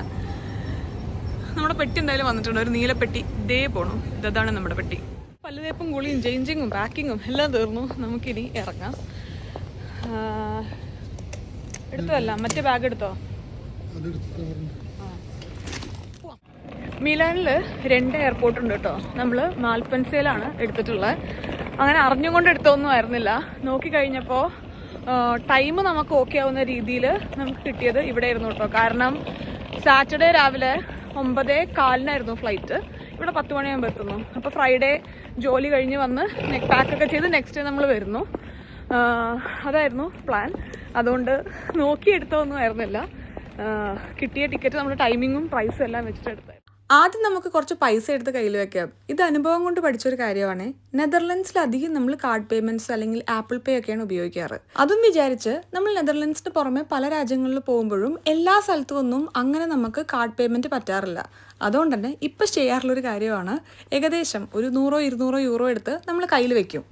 Speaker 3: നമ്മുടെ പെട്ടി എന്തായാലും വന്നിട്ടുണ്ട്, ഒരു നീലപ്പെട്ടി. ഇതേ പോണു. ഇതാണ് നമ്മുടെ പെട്ടി. പല്ലുതേപ്പും കുളിയും ചേഞ്ചിങ്ങും പാക്കിങ്ങും എല്ലാം തീർന്നു. നമുക്കിനി ഇറങ്ങാം. എടുത്തതല്ല, മറ്റേ ബാഗ് എടുത്തോ? മിലാനിൽ 2 എയർപോർട്ട് ഉണ്ട് കേട്ടോ. നമ്മൾ മാൽപ്പൻസയിലാണ് എടുത്തിട്ടുള്ളത്. അങ്ങനെ അറിഞ്ഞുകൊണ്ട് എടുത്തൊന്നും ആയിരുന്നില്ല. നോക്കിക്കഴിഞ്ഞപ്പോൾ ടൈം നമുക്ക് ഓക്കെ ആവുന്ന രീതിയിൽ നമുക്ക് കിട്ടിയത് ഇവിടെ ആയിരുന്നു കേട്ടോ. കാരണം സാറ്റർഡേ രാവിലെ 9:15 ഫ്ലൈറ്റ്. ഇവിടെ 10 മണിയാകുമ്പോൾ എത്തുന്നു. അപ്പോൾ ഫ്രൈഡേ ജോലി കഴിഞ്ഞ് വന്ന് പാക്കൊക്കെ ചെയ്ത് നെക്സ്റ്റ് ഡേ നമ്മൾ വരുന്നു. അതായിരുന്നു പ്ലാൻ. അതുകൊണ്ട് നോക്കിയെടുത്തൊന്നും ആയിരുന്നില്ല. കിട്ടിയ ടിക്കറ്റ് നമ്മൾ ടൈമിങ്ങും പ്രൈസും എല്ലാം വെച്ചിട്ട് എടുത്തായിരുന്നു. ആദ്യം നമുക്ക് കുറച്ച് പൈസ എടുത്ത് കയ്യിൽ വെക്കാം. ഇത് അനുഭവം കൊണ്ട് പഠിച്ചൊരു കാര്യമാണ്. നെതർലൻഡ്സിലധികം നമ്മൾ കാർഡ് പേയ്മെന്റ്സ് അല്ലെങ്കിൽ ആപ്പിൾ പേ ഒക്കെയാണ് ഉപയോഗിക്കാറ്. അതും വിചാരിച്ച് നമ്മൾ നെതർലൻഡ്സിന് പുറമെ പല രാജ്യങ്ങളിൽ പോകുമ്പോഴും എല്ലാ സ്ഥലത്തും ഒന്നും അങ്ങനെ നമുക്ക് കാർഡ് പേയ്മെന്റ് പറ്റാറില്ല. അതുകൊണ്ട് തന്നെ ഇപ്പം ചെയ്യാറുള്ളൊരു കാര്യമാണ്, ഏകദേശം ഒരു 100-200 യൂറോ എടുത്ത് നമ്മൾ കയ്യിൽ വെക്കും.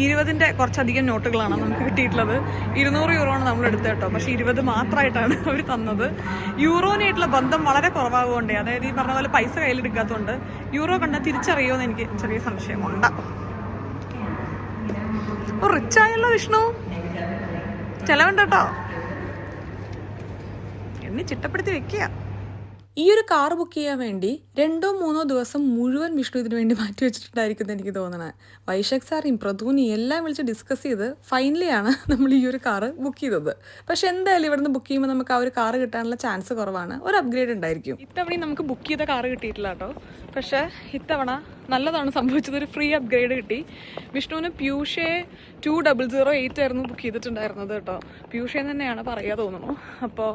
Speaker 3: 20ന്റെ കുറച്ചധികം നോട്ടുകളാണ് നമുക്ക് കിട്ടിയിട്ടുള്ളത്. 200 യൂറോ ആണ് നമ്മൾ എടുത്തത് കേട്ടോ. പക്ഷെ 20 മാത്രമായിട്ടാണ് അവർ തന്നത്. യൂറോനായിട്ടുള്ള ബന്ധം വളരെ കുറവാകുകൊണ്ടേ, അതായത് ഈ പറഞ്ഞ പോലെ പൈസ കയ്യിലെടുക്കാത്തതുകൊണ്ട് യൂറോ കണ്ടാൽ തിരിച്ചറിയുമെന്ന് എനിക്ക് ചെറിയ സംശയമുണ്ട്. റിച്ചായല്ലോ വിഷ്ണു, ചെലവുണ്ട് കേട്ടോ. എന്നെ ചിട്ടപ്പെടുത്തി വെക്കുക. ഈ ഒരു കാർ ബുക്ക് ചെയ്യാൻ വേണ്ടി 2-3 ദിവസം മുഴുവൻ വിഷ്ണു ഇതിനു വേണ്ടി മാറ്റി വെച്ചിട്ടുണ്ടായിരിക്കും എന്ന് എനിക്ക് തോന്നണേ. വൈശാഖ് സാറിയും പ്രദൂനി എല്ലാം വിളിച്ച് ഡിസ്കസ് ചെയ്ത് ഫൈനലിയാണ് നമ്മൾ ഈ ഒരു കാറ് ബുക്ക് ചെയ്തത്. പക്ഷെ എന്തായാലും ഇവിടുന്ന് ബുക്ക് ചെയ്യുമ്പോൾ നമുക്ക് ആ ഒരു കാറ് കിട്ടാനുള്ള ചാൻസ് കുറവാണ്. ഒരു അപ്ഗ്രേഡ് ഉണ്ടായിരിക്കും. ഇത്തവണ നമുക്ക് ബുക്ക് ചെയ്ത കാറ് കിട്ടിയിട്ടില്ല കേട്ടോ. പക്ഷേ ഇത്തവണ നല്ലതാണ് സംഭവിച്ചത്, ഒരു ഫ്രീ അപ്ഗ്രേഡ് കിട്ടി. വിഷ്ണുവിന് പ്യൂഷേ 2008 ആയിരുന്നു ബുക്ക് ചെയ്തിട്ടുണ്ടായിരുന്നത് കേട്ടോ. പ്യൂഷേ തന്നെയാണ് പറയുക തോന്നുന്നു. അപ്പോൾ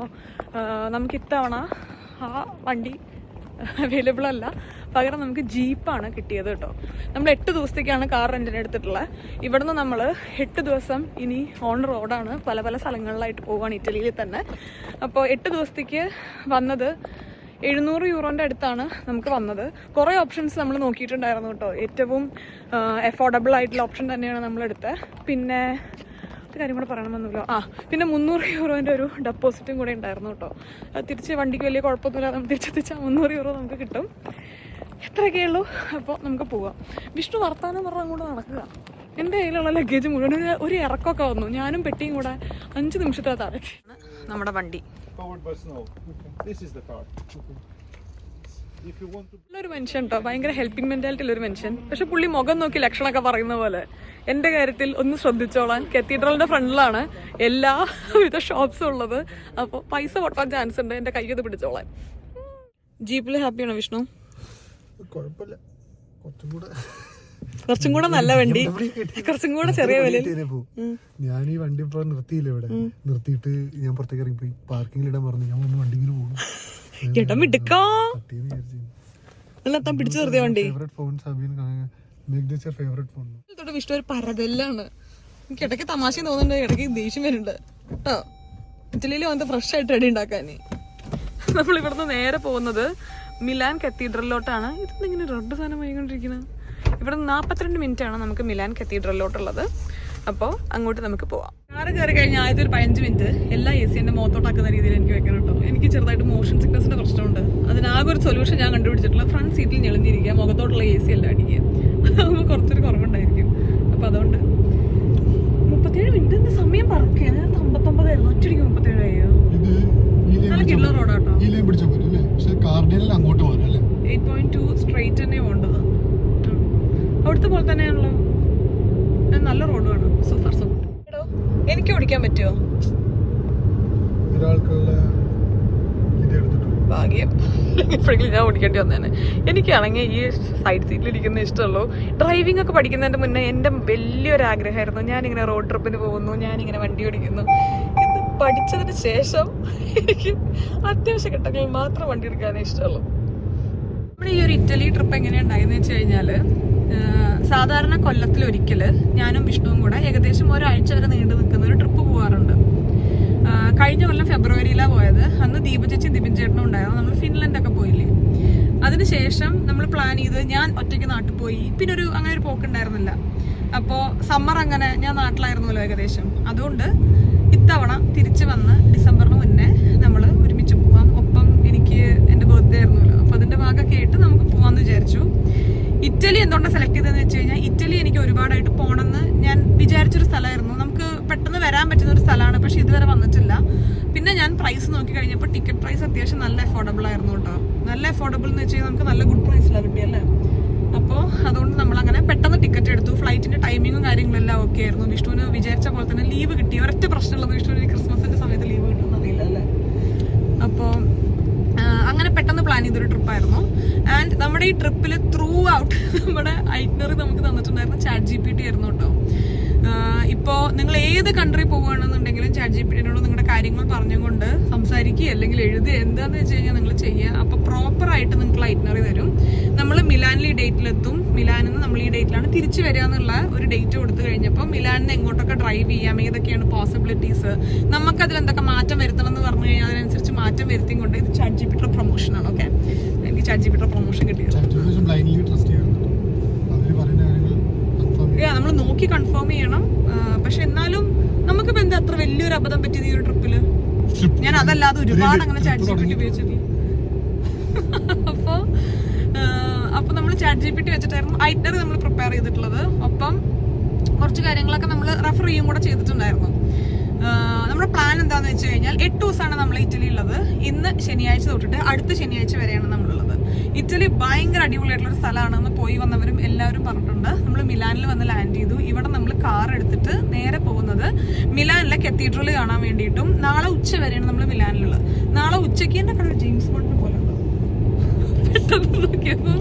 Speaker 3: നമുക്ക് ഇത്തവണ ആ വണ്ടി അവൈലബിൾ അല്ല, പകരം നമുക്ക് ജീപ്പാണ് കിട്ടിയത് കേട്ടോ. നമ്മൾ 8 ദിവസത്തേക്കാണ് കാർ റെൻറ്റിന് എടുത്തിട്ടുള്ളത്. ഇവിടുന്ന് നമ്മൾ 8 ദിവസം ഇനി ഓൺ റോഡാണ്, പല പല സ്ഥലങ്ങളിലായിട്ട് പോവുകയാണ് ഇറ്റലിയിൽ തന്നെ. അപ്പോൾ 8 ദിവസത്തേക്ക് വന്നത് 700 യൂറോൻ്റെ അടുത്താണ് നമുക്ക് വന്നത്. കുറേ ഓപ്ഷൻസ് നമ്മൾ നോക്കിയിട്ടുണ്ടായിരുന്നു കേട്ടോ. ഏറ്റവും അഫോർഡബിൾ ആയിട്ടുള്ള ഓപ്ഷൻ തന്നെയാണ് നമ്മളെടുത്തത്. പിന്നെ ഒരു കാര്യം കൂടെ പറയണമെന്നല്ലോ, പിന്നെ 300 യൂറോൻ്റെ ഒരു ഡെപ്പോസിറ്റും കൂടെ ഉണ്ടായിരുന്നു കേട്ടോ. തിരിച്ച് വണ്ടിക്ക് വലിയ കുഴപ്പമൊന്നുമില്ല, നമ്മൾ തിരിച്ചെത്തിച്ചാൽ 300 യൂറോ നമുക്ക് കിട്ടും. എത്രയൊക്കെ ഉള്ളൂ. അപ്പോൾ നമുക്ക് പോവാം. വിഷ്ണു വർത്താനം പറഞ്ഞ അങ്ങോട്ട് നടക്കുക. എൻ്റെ കയ്യിലുള്ള ലഗേജ് മുഴുവൻ ഒരു ഇറക്കമൊക്കെ വന്നു. ഞാനും പെട്ടിയും കൂടെ 5 നിമിഷത്തിനകത്ത് നമ്മുടെ വണ്ടി. ഒരു മനുഷ്യൻ കേട്ടോ, ഭയങ്കര ഹെൽപ്പിംഗ് മെന്റാലിറ്റി ഉള്ള ഒരു മനുഷ്യൻ. പക്ഷെ പുള്ളി മുഖം നോക്കി ലക്ഷണമൊക്കെ പറയുന്ന പോലെ എന്റെ കാര്യത്തിൽ ഒന്ന് ശ്രദ്ധിച്ചോളാൻ. കത്തീഡ്രലിന്റെ ഫ്രണ്ടിലാണ് എല്ലാവിധ ഷോപ്സും ഉള്ളത്. അപ്പോൾ പൈസ പൊട്ടാൻ ചാൻസ് ഉണ്ട്. എന്റെ കയ്യത് പിടിച്ചോളാൻ. ജീപ്പിൽ ഹാപ്പിയാണോ വിഷ്ണു?
Speaker 2: കുഴപ്പമില്ല,
Speaker 3: കുറച്ചും കൂടെ നല്ല വണ്ടി, കുറച്ചും കൂടെ ചെറിയ വിലയിൽ.
Speaker 2: ഞാൻ ഈ വണ്ടി ഇപ്പൊ നിർത്തിയില്ല, ഇവിടെ നിർത്തിയിട്ട് ഞാൻ പുറത്തേക്ക് ഇറങ്ങി പോയി പാർക്കിംഗിൽ ഇടാൻ പറഞ്ഞു. ഞാൻ ഒന്ന് വണ്ടി ഇങ്ങനെ പോകും
Speaker 3: ചേട്ടൻ മിടുക്കാ, നല്ല പിടിച്ചു നിർത്തിയ വണ്ടി. വിഷ്ണു ഒരു പരതല്ലാണ്. എനിക്ക് ഇടയ്ക്ക് തമാശ തോന്നുന്നുണ്ട്, ഇടയ്ക്ക് ദേഷ്യം വരുന്നുണ്ട് കേട്ടോ. ഇറ്റലിയിൽ വന്ന് ഫ്രഷ് ആയിട്ട് റെഡി ഉണ്ടാക്കാൻ. നമ്മൾ ഇവിടുന്ന് നേരെ പോകുന്നത് മിലാൻ കത്തീഡ്രലിലോട്ടാണ്. ഇതെന്തിങ്ങനെ റെഡ് സാധനം വാങ്ങിക്കൊണ്ടിരിക്കുന്നത്? ഇവിടെ 42 മിനിറ്റ് ആണ് നമുക്ക് മിലാൻ കത്തീഡ്രലിലോട്ടുള്ളത്. അപ്പോൾ അങ്ങോട്ട് നമുക്ക് പോവാം. കാറ് കയറി കഴിഞ്ഞാൽ ആദ്യത്തെ ഒരു 15 മിനിറ്റ് എല്ലാ AC എൻ്റെ മുഖത്തോട്ടാക്കുന്ന രീതിയിൽ എനിക്ക് വെക്കണം കേട്ടോ. എനിക്ക് ചെറുതായിട്ട് മോഷൻ സിക്നസിന്റെ പ്രശ്നമുണ്ട്. അതിനാകെ ഒരു സൊല്യൂഷൻ ഞാൻ കണ്ടുപിടിച്ചിട്ടുള്ളത് ഫ്രണ്ട് സീറ്റിൽ ഞെളിഞ്ഞിരിക്കുക, മുഖത്തോട്ടുള്ള AC എല്ലാം അടിക്കുക. അതാകുമ്പോൾ കുറച്ചൊരു കുറവുണ്ടായിരിക്കും. അപ്പം അതുകൊണ്ട് 37 മിനിറ്റ് സമയം പറക്കുക. 59 ആയിരുന്നു, ഒറ്റടിക്ക് 37 ആയോ? നല്ല കിള്ള റോഡാട്ടോ. 8.2 സ്ട്രെയിറ്റ് തന്നെ പോകേണ്ടത്. അവിടുത്തെ പോലെ തന്നെയാണല്ലോ, നല്ല റോഡ് വേണം. So far so good. എനിക്ക് ഓടിക്കാൻ പറ്റുമോ? ഭാഗ്യം, എപ്പോഴെങ്കിലും ഞാൻ ഓടിക്കേണ്ടി വന്നേനെ. എനിക്കാണെങ്കിൽ ഈ സൈഡ് സീറ്റിൽ ഇരിക്കുന്ന ഇഷ്ടമുള്ളൂ. ഡ്രൈവിംഗ് ഒക്കെ പഠിക്കുന്നതിന്റെ മുന്നേ എൻ്റെ വലിയൊരു ആഗ്രഹമായിരുന്നു, ഞാനിങ്ങനെ റോഡ് ട്രിപ്പിന് പോകുന്നു, ഞാനിങ്ങനെ വണ്ടി ഓടിക്കുന്നു. ഇത് പഠിച്ചതിന് ശേഷം എനിക്ക് അത്യാവശ്യ ഘട്ടങ്ങളിൽ മാത്രം വണ്ടി എടുക്കാനേ ഇഷ്ടമുള്ളൂ. നമ്മുടെ ഈ ഒരു ഇറ്റലി ട്രിപ്പ് എങ്ങനെയുണ്ടായെന്ന് വെച്ച് കഴിഞ്ഞാൽ, സാധാരണ കൊല്ലത്തിലൊരിക്കൽ ഞാനും വിഷ്ണുവും കൂടെ ഏകദേശം ഒരാഴ്ച വരെ നീണ്ടു നിൽക്കുന്ന ഒരു ട്രിപ്പ് പോകാറുണ്ട്. കഴിഞ്ഞ കൊല്ലം ഫെബ്രുവരിയിലാണ് പോയത്. അന്ന് ദീപചേച്ചി ദിബിൻ ചേട്ടനും ഉണ്ടായിരുന്നു. നമ്മൾ ഫിൻലൻഡൊക്കെ പോയില്ലേ. അതിനുശേഷം നമ്മൾ പ്ലാൻ ചെയ്ത് ഞാൻ ഒറ്റയ്ക്ക് നാട്ടിൽ പോയി. പിന്നെ അങ്ങനെ ഒരു പോക്കുണ്ടായിരുന്നില്ല. അപ്പോൾ സമ്മർ അങ്ങനെ ഞാൻ നാട്ടിലായിരുന്നല്ലോ ഏകദേശം. അതുകൊണ്ട് ഇത്തവണ തിരിച്ചു വന്ന് ഡിസംബറിന് മുന്നേ നമ്മൾ ഒരുമിച്ച് പോവാം. ഒപ്പം എനിക്ക് എൻ്റെ ബർത്ത്ഡേ ആയിരുന്നല്ലോ, അപ്പോൾ അതിൻ്റെ ഭാഗമൊക്കെ ആയിട്ട് നമുക്ക് പോകാമെന്ന് വിചാരിച്ചു. ഇറ്റലി എന്തുകൊണ്ടാണ് സെലക്ട് ചെയ്തതെന്ന് വെച്ച് കഴിഞ്ഞാൽ, ഇറ്റലി എനിക്ക് ഒരുപാടായിട്ട് പോകണമെന്ന് ഞാൻ വിചാരിച്ചൊരു സ്ഥലമായിരുന്നു. നമുക്ക് പെട്ടെന്ന് വരാൻ പറ്റുന്ന ഒരു സ്ഥലമാണ്, പക്ഷെ ഇതുവരെ വന്നിട്ടില്ല. പിന്നെ ഞാൻ പ്രൈസ് നോക്കി കഴിഞ്ഞപ്പോൾ ടിക്കറ്റ് പ്രൈസ് അത്യാവശ്യം നല്ല അഫോർഡബിൾ ആയിരുന്നു കേട്ടോ. നല്ല അഫോർഡബിൾ എന്ന് വെച്ച് കഴിഞ്ഞാൽ നമുക്ക് നല്ല ഗുഡ് പ്രൈസിലാണ് കിട്ടിയല്ലേ. അപ്പോൾ അതുകൊണ്ട് നമ്മളങ്ങനെ പെട്ടെന്ന് ടിക്കറ്റ് എടുത്തു. ഫ്ലൈറ്റിന്റെ ടൈമിങ്ങും കാര്യങ്ങളെല്ലാം ഓക്കെ ആയിരുന്നു. വിഷ്ണുവിന് വിചാരിച്ച പോലെ തന്നെ ലീവ് കിട്ടി. ഒരൊറ്റ പ്രശ്നമുള്ളത്, വിഷ്ണുവിന് ക്രിസ്മസിന്റെ സമയത്ത് ലീവ് കിട്ടുമെന്നറിയില്ല അല്ലേ. അപ്പോൾ അങ്ങനെ പെട്ടെന്ന് പ്ലാൻ ചെയ്തൊരു ട്രിപ്പായിരുന്നു. ആൻഡ് നമ്മുടെ ഈ ട്രിപ്പിൽ ത്രൂ ഔട്ട് നമ്മുടെ ഐറ്റിനറി നമുക്ക് തന്നിട്ടുണ്ടായിരുന്നു ChatGPT ആയിരുന്നു കേട്ടോ. ഇപ്പോൾ നിങ്ങൾ ഏത് കൺട്രി പോകുകയാണെന്നുണ്ടെങ്കിലും ChatGPTനോട് നിങ്ങളുടെ കാര്യങ്ങൾ പറഞ്ഞുകൊണ്ട് സംസാരിക്കുക, അല്ലെങ്കിൽ എഴുതുക, എന്താന്ന് വെച്ച് കഴിഞ്ഞാൽ നിങ്ങൾ ചെയ്യുക. അപ്പോൾ പ്രോപ്പറായിട്ട് നിങ്ങൾക്ക് ഐറ്റിനറി തരും. നമ്മൾ മിലാനിൽ ഈ ഡേറ്റിലെത്തും, മിലാനിൽ നിന്ന് നമ്മൾ ഈ ഡേറ്റിലാണ് തിരിച്ചു വരിക എന്നുള്ള ഒരു ഡേറ്റ് കൊടുത്തു കഴിഞ്ഞപ്പോൾ മിലാനിൽ നിന്ന് എങ്ങോട്ടൊക്കെ ഡ്രൈവ് ചെയ്യാം, ഏതൊക്കെയാണ് പോസിബിലിറ്റീസ്, നമുക്കതിൽ എന്തൊക്കെ മാറ്റം വരുത്തണം എന്ന് പറഞ്ഞു കഴിഞ്ഞാൽ അതിനനുസരിച്ച് മാറ്റം വരുത്തിയും കൊണ്ട് ഇത് ChatGPTയുടെ പ്രൊമോഷനാണ്. ഓക്കെ, എനിക്ക് ChatGPTയുടെ പ്രൊമോഷൻ കിട്ടിയത്. നമ്മൾ നോക്കി കൺഫേം ചെയ്യണം. പക്ഷെ എന്നാലും നമുക്കിപ്പോ എന്താ അത്ര വലിയൊരു അബദ്ധം പറ്റിയത് ഈ ഒരു ട്രിപ്പില്? ഞാൻ അതല്ലാതെ ഒരുപാട് അങ്ങനെ ChatGPT ഉപയോഗിച്ചിട്ടില്ല. അപ്പൊ നമ്മൾ ChatGPT വെച്ചിട്ടായിരുന്നു ഐറ്റിനറി നമ്മൾ പ്രിപ്പയർ ചെയ്തിട്ടുള്ളത്. ഒപ്പം കുറച്ച് കാര്യങ്ങളൊക്കെ നമ്മൾ റെഫർ ചെയ്യും കൂടെ ചെയ്തിട്ടുണ്ടായിരുന്നു. നമ്മുടെ പ്ലാൻ എന്താണെന്ന് വെച്ച് കഴിഞ്ഞാൽ 8 ദിവസമാണ് നമ്മൾ ഇറ്റലി ഉള്ളത്. ഇന്ന് ശനിയാഴ്ച തൊട്ടിട്ട് അടുത്ത ശനിയാഴ്ച വരെയാണ് നമ്മളുള്ളത്. ഇറ്റലി ഭയങ്കര അടിപൊളിയായിട്ടുള്ള ഒരു സ്ഥലമാണെന്ന് പോയി വന്നവരും എല്ലാവരും പറഞ്ഞിട്ടുണ്ട്. നമ്മൾ മിലാനിൽ വന്ന് ലാൻഡ് ചെയ്തു. ഇവിടെ നമ്മൾ കാർ എടുത്തിട്ട് നേരെ പോകുന്നത് മിലാനിലെ കത്തീഡ്രൽ കാണാൻ വേണ്ടിയിട്ടും. നാളെ ഉച്ച വരെയാണ് നമ്മൾ മിലാനിലുള്ളത്. നാളെ ഉച്ചയ്ക്ക് തന്നെ കണ്ട ജെയിംസ് ബോണ്ടിനെ പോലെ ഉണ്ട് പെട്ടെന്ന് നോക്കിയപ്പോ.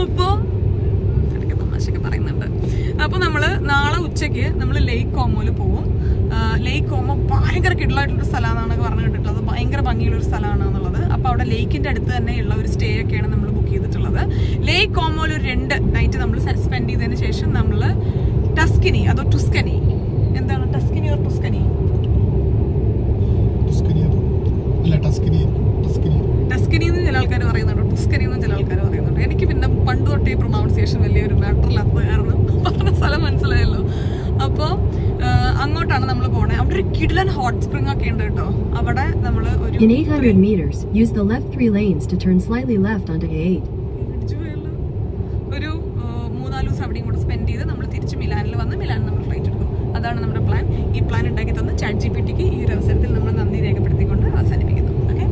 Speaker 3: അപ്പോ തമാശയൊക്കെ പറയുന്നുണ്ട്. അപ്പൊ നമ്മള് നാളെ ഉച്ചയ്ക്ക് നമ്മൾ ലേക്ക് കോമോയില് പോകും. ലേക്ക് കോമോ ഭയങ്കര കിടലായിട്ടുള്ളൊരു സ്ഥലമാണെന്നാണ് പറഞ്ഞു കേട്ടിട്ടുള്ളത്. ഭയങ്കര ഭംഗിയുള്ളൊരു സ്ഥലമാണ് എന്നുള്ളത്. അപ്പൊ അവിടെ ലേക്കിന്റെ അടുത്ത് തന്നെ ഉള്ള ഒരു സ്റ്റേ ഒക്കെയാണ് നമ്മൾ ബുക്ക് ചെയ്തിട്ടുള്ളത്. ലേക്ക് കോമോയിൽ ഒരു 2 നൈറ്റ് നമ്മൾ സ്പെൻഡ് ചെയ്തതിന് ശേഷം നമ്മൾ ടസ്കനി അതോ ടുസ്കനി, എന്താണ് ടസ്കനി ഓർ ടുസ്കനി? ടസ്കനി എന്ന് ചില ആൾക്കാർ പറയുന്നുണ്ട്, ടുസ്കനി എന്നും ചില ആൾക്കാർ പറയുന്നുണ്ട്. എനിക്ക് പിന്നെ പണ്ട് തൊട്ടേ പ്രൊനൗൺസിയേഷൻ വലിയൊരു മാറ്ററില്ലാത്തത് കാരണം പറഞ്ഞ സ്ഥലം മനസ്സിലായല്ലോ. അപ്പോൾ അങ്ങോട്ടാണ് നമ്മൾ പോണേ. അവിടെ ഒരു കിടിലൻ ഹോട്ട് സ്പ്രിംഗ് ഒക്കെ ഉണ്ട് കേട്ടോ. അവിടെ നമ്മൾ ഒരു
Speaker 5: 800 meters use the left 3 lanes to turn slightly left onto A8.
Speaker 3: ഒരു 3-4 ദിവസം അവിടെയും കൂടെ സ്പെൻഡ് ചെയ്ത് നമ്മൾ തിരിച്ച് മിലാനിൽ വന്ന് മിലാനിൽ നമ്മൾ ഫ്ലൈറ്റ് എടുക്കും. അതാണ് നമ്മുടെ പ്ലാൻ. ഈ പ്ലാൻ ഉണ്ടാക്കി തന്ന ChatGPTക്ക് ഈ ഒരു അവസരത്തിൽ നമ്മൾ നന്ദി രേഖപ്പെടുത്തിക്കൊണ്ട് അവസാനിപ്പിക്കുന്നു. ഓക്കെ.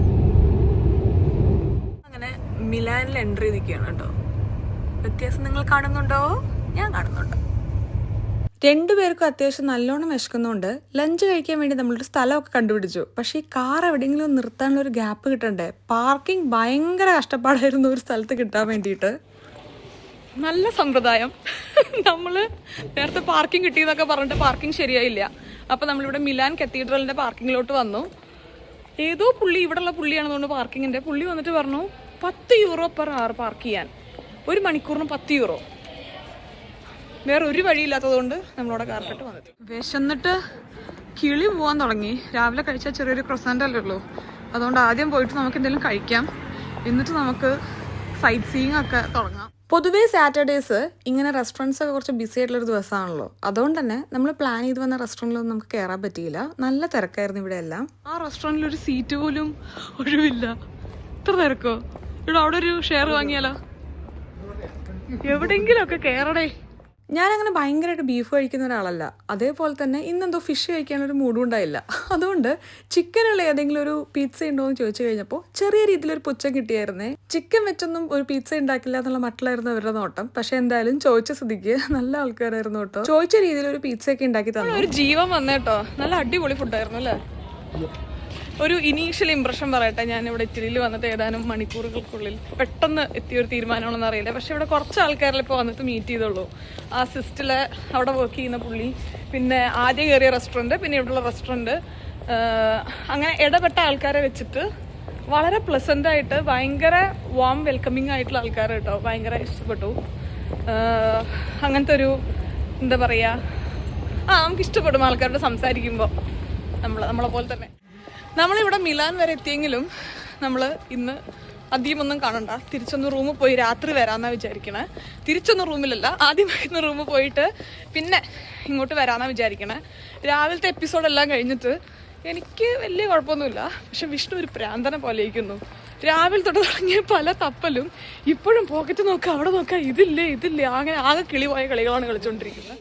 Speaker 3: മിലാനിൽ എൻട്രി നിൽക്കുകയാണ് കേട്ടോ. വ്യത്യാസം നിങ്ങൾ കാണുന്നുണ്ടോ? ഞാൻ കാണുന്നുണ്ട്. രണ്ടുപേർക്കും അത്യാവശ്യം നല്ലോണം വിശക്കുന്നുണ്ട്. ലഞ്ച് കഴിക്കാൻ വേണ്ടി നമ്മളൊരു സ്ഥലമൊക്കെ കണ്ടുപിടിച്ചു. പക്ഷേ ഈ കാർ എവിടെയെങ്കിലും നിർത്താനുള്ള ഒരു ഗ്യാപ്പ് കിട്ടണ്ടേ. പാർക്കിംഗ് ഭയങ്കര കഷ്ടപ്പാടായിരുന്നു ഒരു സ്ഥലത്ത് കിട്ടാൻ വേണ്ടിയിട്ട്. നല്ല സമ്പ്രദായം. നമ്മൾ നേരത്തെ പാർക്കിംഗ് കിട്ടിയെന്നൊക്കെ പറഞ്ഞിട്ട് പാർക്കിംഗ് ശരിയായില്ല. അപ്പോൾ നമ്മളിവിടെ മിലാൻ കത്തീഡ്രലിൻ്റെ പാർക്കിങ്ങിലോട്ട് വന്നു. ഏതോ പുള്ളി, ഇവിടെയുള്ള പുള്ളിയാണെന്നുകൊണ്ട് പാർക്കിങ്ങിൻ്റെ പുള്ളി വന്നിട്ട് പറഞ്ഞു €10 പെർ അവർ പാർക്ക് ചെയ്യാൻ, 1 മണിക്കൂറിന് €10. വേറെ ഒരു വഴിയില്ലാത്തതുകൊണ്ട് നമ്മളവിടെ കാർപ്പെട്ട് വന്നത്. വിശന്നിട്ട് കിളി പോകാൻ തുടങ്ങി. രാവിലെ കഴിച്ചാൽ ചെറിയൊരു ക്രൊസാൻ്റ് അല്ലേ ഉള്ളൂ. അതുകൊണ്ട് ആദ്യം പോയിട്ട് നമുക്ക് എന്തെങ്കിലും കഴിക്കാം, എന്നിട്ട് നമുക്ക് സൈറ്റ് സീയിങ് ഒക്കെ തുടങ്ങാം. പൊതുവേ സാറ്റർഡേസ് ഇങ്ങനെ റെസ്റ്റോറൻറ്റ്സ് ഒക്കെ കുറച്ച് ബിസി ആയിട്ടുള്ളൊരു ദിവസമാണല്ലോ. അതുകൊണ്ട് തന്നെ നമ്മൾ പ്ലാൻ ചെയ്ത് വന്ന റെസ്റ്റോറൻറ്റിലൊന്നും നമുക്ക് കയറാൻ പറ്റിയില്ല. നല്ല തിരക്കായിരുന്നു ഇവിടെ എല്ലാം. ആ റെസ്റ്റോറൻറ്റിൽ ഒരു സീറ്റ് പോലും ഒഴിവില്ല. ഇത്ര തിരക്കോ? ഇവിടെ അവിടെ ഒരു ഷെയർ വാങ്ങിയാലോ? എവിടെയെങ്കിലുമൊക്കെ കയറടേ. ഞാനങ്ങനെ ഭയങ്കരമായിട്ട് ബീഫ് കഴിക്കുന്ന ഒരാളല്ല. അതേപോലെ തന്നെ ഇന്നെന്തോ ഫിഷ് കഴിക്കാനൊരു മൂഡും ഉണ്ടായില്ല. അതുകൊണ്ട് ചിക്കനുള്ള ഏതെങ്കിലും ഒരു പിസ്സ ഉണ്ടോ എന്ന് ചോദിച്ചു കഴിഞ്ഞപ്പോൾ ചെറിയ രീതിയിലൊരു പുച്ഛം കിട്ടിയായിരുന്നേ. ചിക്കൻ വെച്ചൊന്നും ഒരു പിസ്സ ഉണ്ടാക്കില്ല എന്നുള്ള മട്ടിലായിരുന്നു അവരുടെ നോട്ടം. പക്ഷെ എന്തായാലും ചോദിച്ച സ്ഥിതിക്ക് നല്ല ആൾക്കാരായിരുന്നു കേട്ടോ. ചോദിച്ച രീതിയിൽ ഒരു പിസ്സ ഒക്കെ ഉണ്ടാക്കി തന്നു. ഒരു ജീവൻ വന്നേട്ടോ. നല്ല അടിപൊളി ഫുഡായിരുന്നു അല്ലേ? ഒരു ഇനീഷ്യൽ ഇംപ്രഷൻ പറയട്ടെ. ഞാനിവിടെ ഇറ്റലിയിൽ വന്നിട്ട് ഏതാനും മണിക്കൂറുകൾക്കുള്ളിൽ പെട്ടെന്ന് എത്തിയൊരു തീരുമാനമാണെന്ന് അറിയില്ല. പക്ഷെ ഇവിടെ കുറച്ച് ആൾക്കാരിൽ ഇപ്പോൾ വന്നിട്ട് മീറ്റ് ചെയ്തുള്ളൂ. ആ സിസ്റ്റിലെ അവിടെ വർക്ക് ചെയ്യുന്ന പുള്ളി, പിന്നെ ആദ്യം കയറിയ റെസ്റ്റോറൻറ്റ്, പിന്നെ ഇവിടെയുള്ള റെസ്റ്റോറൻറ്റ്, അങ്ങനെ ഇടപെട്ട ആൾക്കാരെ വെച്ചിട്ട് വളരെ പ്ലസൻ്റായിട്ട് ഭയങ്കര വാം വെൽക്കമിങ് ആയിട്ടുള്ള ആൾക്കാർ കേട്ടോ. ഭയങ്കര ഇഷ്ടപ്പെട്ടു. അങ്ങനത്തെ ഒരു എന്താ പറയുക, നമുക്ക് ഇഷ്ടപ്പെടും ആൾക്കാരോട് സംസാരിക്കുമ്പോൾ. നമ്മളെ പോലെ തന്നെ നമ്മളിവിടെ മിലാൻ വരെ എത്തിയെങ്കിലും നമ്മൾ ഇന്ന് അധികമൊന്നും കാണണ്ട. തിരിച്ചൊന്ന് റൂമിൽ പോയി രാത്രി വരാമെന്നാണ് വിചാരിക്കണേ. തിരിച്ചൊന്ന് റൂമിലല്ല, ആദ്യമായിരുന്നു റൂമിൽ പോയിട്ട് പിന്നെ ഇങ്ങോട്ട് വരാമെന്നാണ് വിചാരിക്കണേ. രാവിലത്തെ എപ്പിസോഡെല്ലാം കഴിഞ്ഞിട്ട് എനിക്ക് വലിയ കുഴപ്പമൊന്നുമില്ല. പക്ഷെ വിഷ്ണു ഒരു പ്രാന്തനെ പോലെ ഇരിക്കുന്നു. രാവിലെ തൊട്ട് തുടങ്ങിയ പല തപ്പലും ഇപ്പോഴും പോക്കറ്റ് നോക്കുക, അവിടെ നോക്കുക, ഇതില്ലേ അങ്ങനെ ആകെ കിളിപോയ കളികളാണ് കളിച്ചുകൊണ്ടിരിക്കുന്നത്.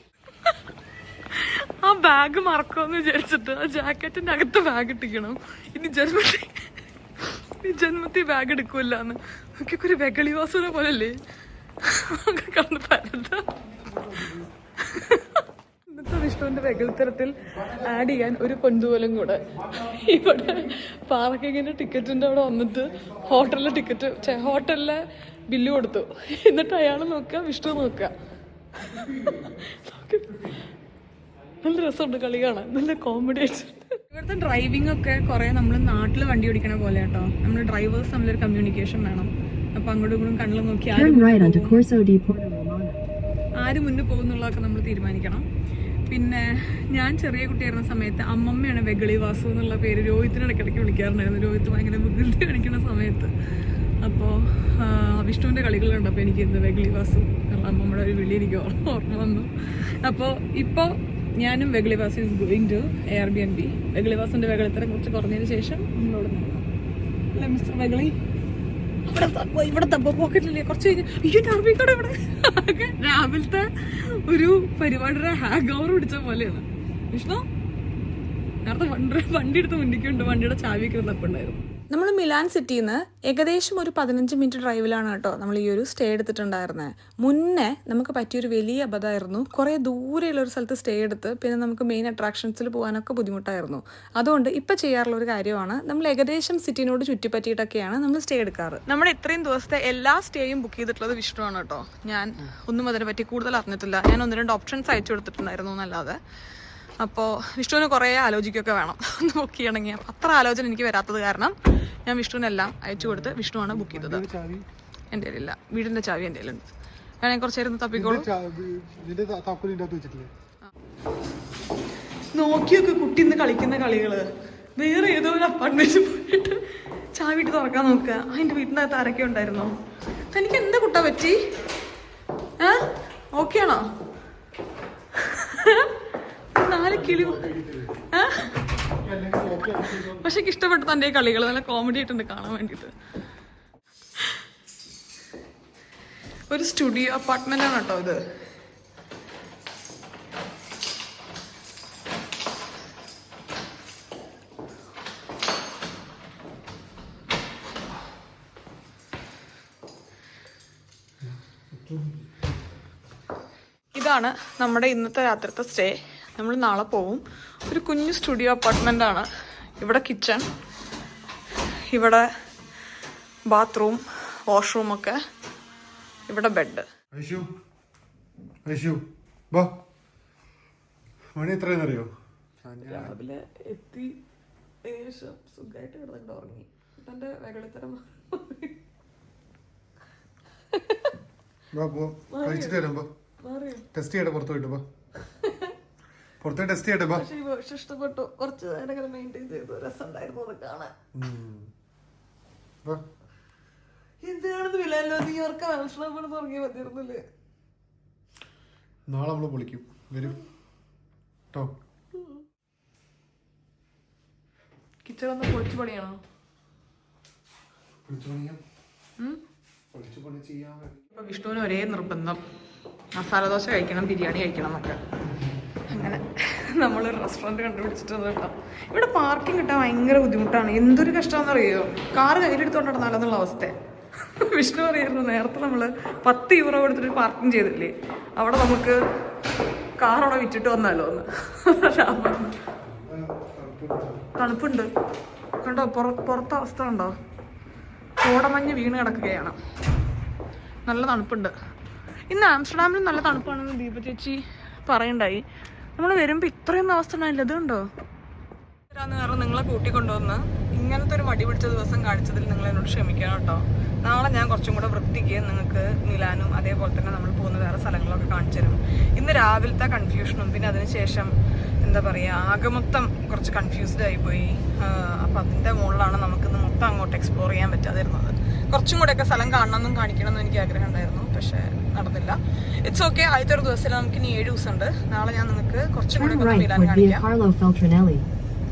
Speaker 3: ആ ബാഗ് മറക്കുമെന്ന് വിചാരിച്ചിട്ട് ആ ജാക്കറ്റിന്റെ അകത്ത് ബാഗ് ഇട്ടിക്കണം. ഇനി ജന്മത്തിൽ ബാഗ് എടുക്കൂലെന്ന് നോക്കിയൊക്കെ ഒരു വെകളിവാസനെ പോലല്ലേ കണ്ട് പരത. ഇന്നത്തെ വിഷ്ണുവിന്റെ വെകളിത്തരത്തിൽ ആഡ് ചെയ്യാൻ ഒരു പൊന്തുപോലും കൂടെ. ഇവിടെ പാർക്കിങ്ങിന്റെ ടിക്കറ്റിന്റെ അവിടെ വന്നിട്ട് ഹോട്ടലിലെ ബില്ല് കൊടുത്തു. എന്നിട്ട് അയാൾ നോക്കുക, വിഷ്ണു നോക്കുക. നല്ല രസമുണ്ട് കളി കാണാൻ, നല്ല കോമഡി ആയിട്ടുണ്ട്. ഇവിടുത്തെ ഡ്രൈവിംഗ് ഒക്കെ കുറെ നമ്മൾ നാട്ടിൽ വണ്ടി ഓടിക്കണ പോലെ കേട്ടോ. നമ്മൾ ഡ്രൈവേഴ്സ് തമ്മിലൊരു കമ്മ്യൂണിക്കേഷൻ വേണം. അപ്പൊ അങ്ങോട്ടും ഇങ്ങോട്ടും കണ്ണിൽ നോക്കി ആര് മുന്നിൽ പോകുന്നുള്ളതൊക്കെ നമ്മൾ തീരുമാനിക്കണം. പിന്നെ ഞാൻ ചെറിയ കുട്ടിയായിരുന്ന സമയത്ത് അമ്മമ്മയാണ് വെഗളി വാസു എന്നുള്ള പേര് രോഹിത്തിന് ഇടയ്ക്കിടയ്ക്ക് വിളിക്കാറുണ്ടായിരുന്നു. രോഹിത്ത് ഭയങ്കര വികൃതി കാണിക്കുന്ന സമയത്ത്. അപ്പോൾ വിഷ്ണുവിൻ്റെ കളികളുണ്ട്. അപ്പോൾ എനിക്ക് ഇന്ന് വെഗളി വാസു എന്നുള്ള അമ്മമ്മയുടെ ഒരു വിളി എനിക്ക് ഓർമ്മ വന്നു. അപ്പോൾ ഇപ്പോൾ ഞാനും വെഗളിവാസ് ഈസ് ഗോയിങ് ടു Airbnb. വെഗളിവാസിന്റെ വെകളിത്തരം കുറച്ച് കുറഞ്ഞതിന് ശേഷം നമ്മളോട് അല്ലേ മിസ്റ്റർ വെഗളി? ഇവിടെ തപ്പോ പോക്കറ്റില്ലേ കുറച്ച് കഴിഞ്ഞ് ഇവിടെ രാവിലത്തെ ഒരു പരിപാടിയുടെ ഹാങ് ഓവർ പിടിച്ച പോലെയാണ്. വിഷ്ണു നേരത്തെ വണ്ടി എടുത്ത് മുന്നിക്കുണ്ട്, വണ്ടിയുടെ ചാവിയൊക്കെ തപ്പുണ്ടായിരുന്നു. നമ്മൾ മിലാൻ സിറ്റിയിൽ നിന്ന് ഏകദേശം ഒരു 15 മിനിറ്റ് ഡ്രൈവിലാണ് കേട്ടോ നമ്മൾ ഈ ഒരു സ്റ്റേ എടുത്തിട്ടുണ്ടായിരുന്നത്. മുന്നേ നമുക്ക് പറ്റിയൊരു വലിയ അബദ്ധമായിരുന്നു. കുറേ ദൂരെയുള്ള ഒരു സ്ഥലത്ത് സ്റ്റേ എടുത്ത് പിന്നെ നമുക്ക് മെയിൻ അട്രാക്ഷൻസിൽ പോകാനൊക്കെ ബുദ്ധിമുട്ടായിരുന്നു. അതുകൊണ്ട് ഇപ്പം ചെയ്യാറുള്ള ഒരു കാര്യമാണ്, നമ്മൾ ഏകദേശം സിറ്റിനോട് ചുറ്റിപ്പറ്റിയിട്ടൊക്കെയാണ് നമ്മൾ സ്റ്റേ എടുക്കാറ്. നമ്മുടെ ഇത്രയും ദിവസത്തെ എല്ലാ സ്റ്റേയും ബുക്ക് ചെയ്തിട്ടുള്ളത് വിഷ്ണുവാണ് കേട്ടോ. ഞാൻ ഒന്നും അതിനെ പറ്റി കൂടുതൽ അറിഞ്ഞിട്ടില്ല. ഞാൻ 1-2 ഓപ്ഷൻസ് അയച്ചു കൊടുത്തിട്ടുണ്ടായിരുന്നു എന്നല്ലാതെ. അപ്പോൾ വിഷ്ണുവിന് കുറേ ആലോചിക്കുകയൊക്കെ വേണം ഒന്ന് ബുക്ക് ചെയ്യണമെങ്കിൽ. അപ്പം അത്ര ആലോചന എനിക്ക് വരാത്തത് കാരണം ഞാൻ വിഷ്ണുവിനെല്ലാം അയച്ചു കൊടുത്ത് വിഷ്ണുവാണ് ബുക്ക് ചെയ്തത്. എൻ്റെ കയ്യിലില്ല, വീടിൻ്റെ ചാവി എൻ്റെ കയ്യിലുണ്ട്. വേണമെങ്കിൽ കുറച്ച് നേരം തപ്പിക്കോളൂ. നോക്കിയൊക്കെ കുട്ടി ഇന്ന് കളിക്കുന്ന കളികള്. വേറെ ഏതോ ഒരു അപ്പാർട്ട്മെന്റിൽ പോയിട്ട് ചാവിട്ട് തുറക്കാൻ നോക്കുക. അതിൻ്റെ വീട്ടിൻ്റെ അകത്ത് ആരൊക്കെ ഉണ്ടായിരുന്നോ? തനിക്ക് എന്താ കുട്ടാ പറ്റി? ഓക്കെ ആണോ? 4 കിളി. പക്ഷെ എനിക്ക് ഇഷ്ടപ്പെട്ടു തൻ്റെ കളികൾ, നല്ല കോമഡി ആയിട്ടുണ്ട് കാണാൻ വേണ്ടിയിട്ട്. ഒരു സ്റ്റുഡിയോ അപ്പാർട്ട്മെന്റ് ആണ് കേട്ടോ ഇത്. ഇതാണ് നമ്മുടെ ഇന്നത്തെ രാത്രിത്തെ സ്റ്റേ. നമ്മൾ നാളെ പോവും. ഒരു കുഞ്ഞു സ്റ്റുഡിയോ അപ്പാർട്ട്മെന്റ് ആണ്. ഇവിടെ കിച്ചൺ, ഇവിടെ ബാത്റൂം, വാഷ്റൂം ഒക്കെ, ഇവിടെ ബെഡ്.
Speaker 2: മണി എത്രയെന്നറിയോ?
Speaker 1: രാവിലെ എത്തി, ഏകദേശം സുഖമായിട്ട് കിടന്നിട്ട് ഉറങ്ങി. എന്റെ വെകളിത്തരം
Speaker 2: കഴിച്ചിട്ട് വരുമ്പോ ടെസ്റ്റ് ചെയ്യട്ടെ, പുറത്ത് പോയിട്ട് പുറത്ത് ടെസ്റ്റ് ചെയ്യട്ടെ.
Speaker 1: പക്ഷെ ഇഷ്ടപ്പെട്ടു. കുറച്ച് നേരം മെയിൻറ്റെയിൻ ചെയ്തു. രസമുണ്ടായിരുന്നു അത് കാണാൻ. എന്താണെന്ന് വിലല്ലോ, നീ ഓർക്ക മനസ്സിലാവുമ്പോൾ തുടങ്ങിയ മതിയായിരുന്നില്ലേ?
Speaker 2: നാളെ നമ്മള് പൊളിക്കും. വരും കേട്ടോ.
Speaker 1: കിച്ചൺ ഒന്ന് പൊളിച്ചു പണിയാണോ?
Speaker 3: ഇപ്പൊ വിഷ്ണുവിന് ഒരേ നിർബന്ധം, മസാല ദോശ കഴിക്കണം, ബിരിയാണി കഴിക്കണം എന്നൊക്കെ. അങ്ങനെ നമ്മളൊരു റെസ്റ്റോറൻറ്റ് കണ്ടുപിടിച്ചിട്ടുണ്ട് കേട്ടോ. ഇവിടെ പാർക്കിംഗ് കിട്ടാൻ ഭയങ്കര ബുദ്ധിമുട്ടാണ്. എന്തൊരു കഷ്ടമാണെന്നറിയോ, കാറ് കയ്യിലെടുത്തോണ്ട് നടന്നാലെന്നുള്ള അവസ്ഥ. വിഷ്ണു പറയായിരുന്നു, നേരത്തെ നമ്മൾ 10 യൂറോ കൊടുത്തിട്ട് പാർക്കിംഗ് ചെയ്തില്ലേ, അവിടെ നമുക്ക് കാർ അവിടെ വിറ്റിട്ട് വന്നാലോ എന്ന്. തണുപ്പുണ്ട് കണ്ടോ, പുറത്തെ അവസ്ഥ കണ്ടോ, കോടമഞ്ഞ് വീണ് കിടക്കുകയാണ്. നല്ല തണുപ്പുണ്ട്. ഇന്ന് ആംസ്റ്റർഡാമിലും നല്ല തണുപ്പാണെന്ന് ദീപ ചേച്ചി പറയണ്ടായി. നമ്മൾ വരുമ്പോൾ ഇത്രയൊന്നും അവസ്ഥ ഉണ്ടായില്ല. ഇതുണ്ടോ കാരണം നിങ്ങളെ കൂട്ടിക്കൊണ്ടുവന്ന് ഇങ്ങനത്തെ ഒരു മടി പിടിച്ച ദിവസം കാണിച്ചതിൽ നിങ്ങൾ എന്നോട് ക്ഷമിക്കണം കേട്ടോ. നാളെ ഞാൻ കുറച്ചും കൂടെ വൃത്തിക്ക് നിങ്ങൾക്ക് മിലാനും അതേപോലെ തന്നെ നമ്മൾ പോകുന്ന വേറെ സ്ഥലങ്ങളൊക്കെ കാണിച്ചു തരും. ഇന്ന് രാവിലത്തെ കൺഫ്യൂഷനും പിന്നെ അതിനുശേഷം എന്താ പറയുക, ആകെ മൊത്തം കുറച്ച് കൺഫ്യൂസ്ഡ് ആയിപ്പോയി. അപ്പം അതിൻ്റെ മുകളിലാണ് നമുക്കിന്ന് മൊത്തം അങ്ങോട്ട് എക്സ്പ്ലോർ ചെയ്യാൻ പറ്റാതിരുന്നത്. കുറച്ചും കൂടെയൊക്കെ സ്ഥലം കാണണമെന്നും കാണിക്കണമെന്നും എനിക്ക് ആഗ്രഹം ഉണ്ടായിരുന്നു, പക്ഷേ നടന്നില്ല. It's okay. ആദ്യത്തെ ഒരു ദിവസത്തിൽ നമുക്ക് ഇനി 7 ദിവസമുണ്ട്. നാളെ ഞാൻ നിങ്ങൾക്ക് കുറച്ചും കൂടെ മിലാൻ കാണിക്കാം.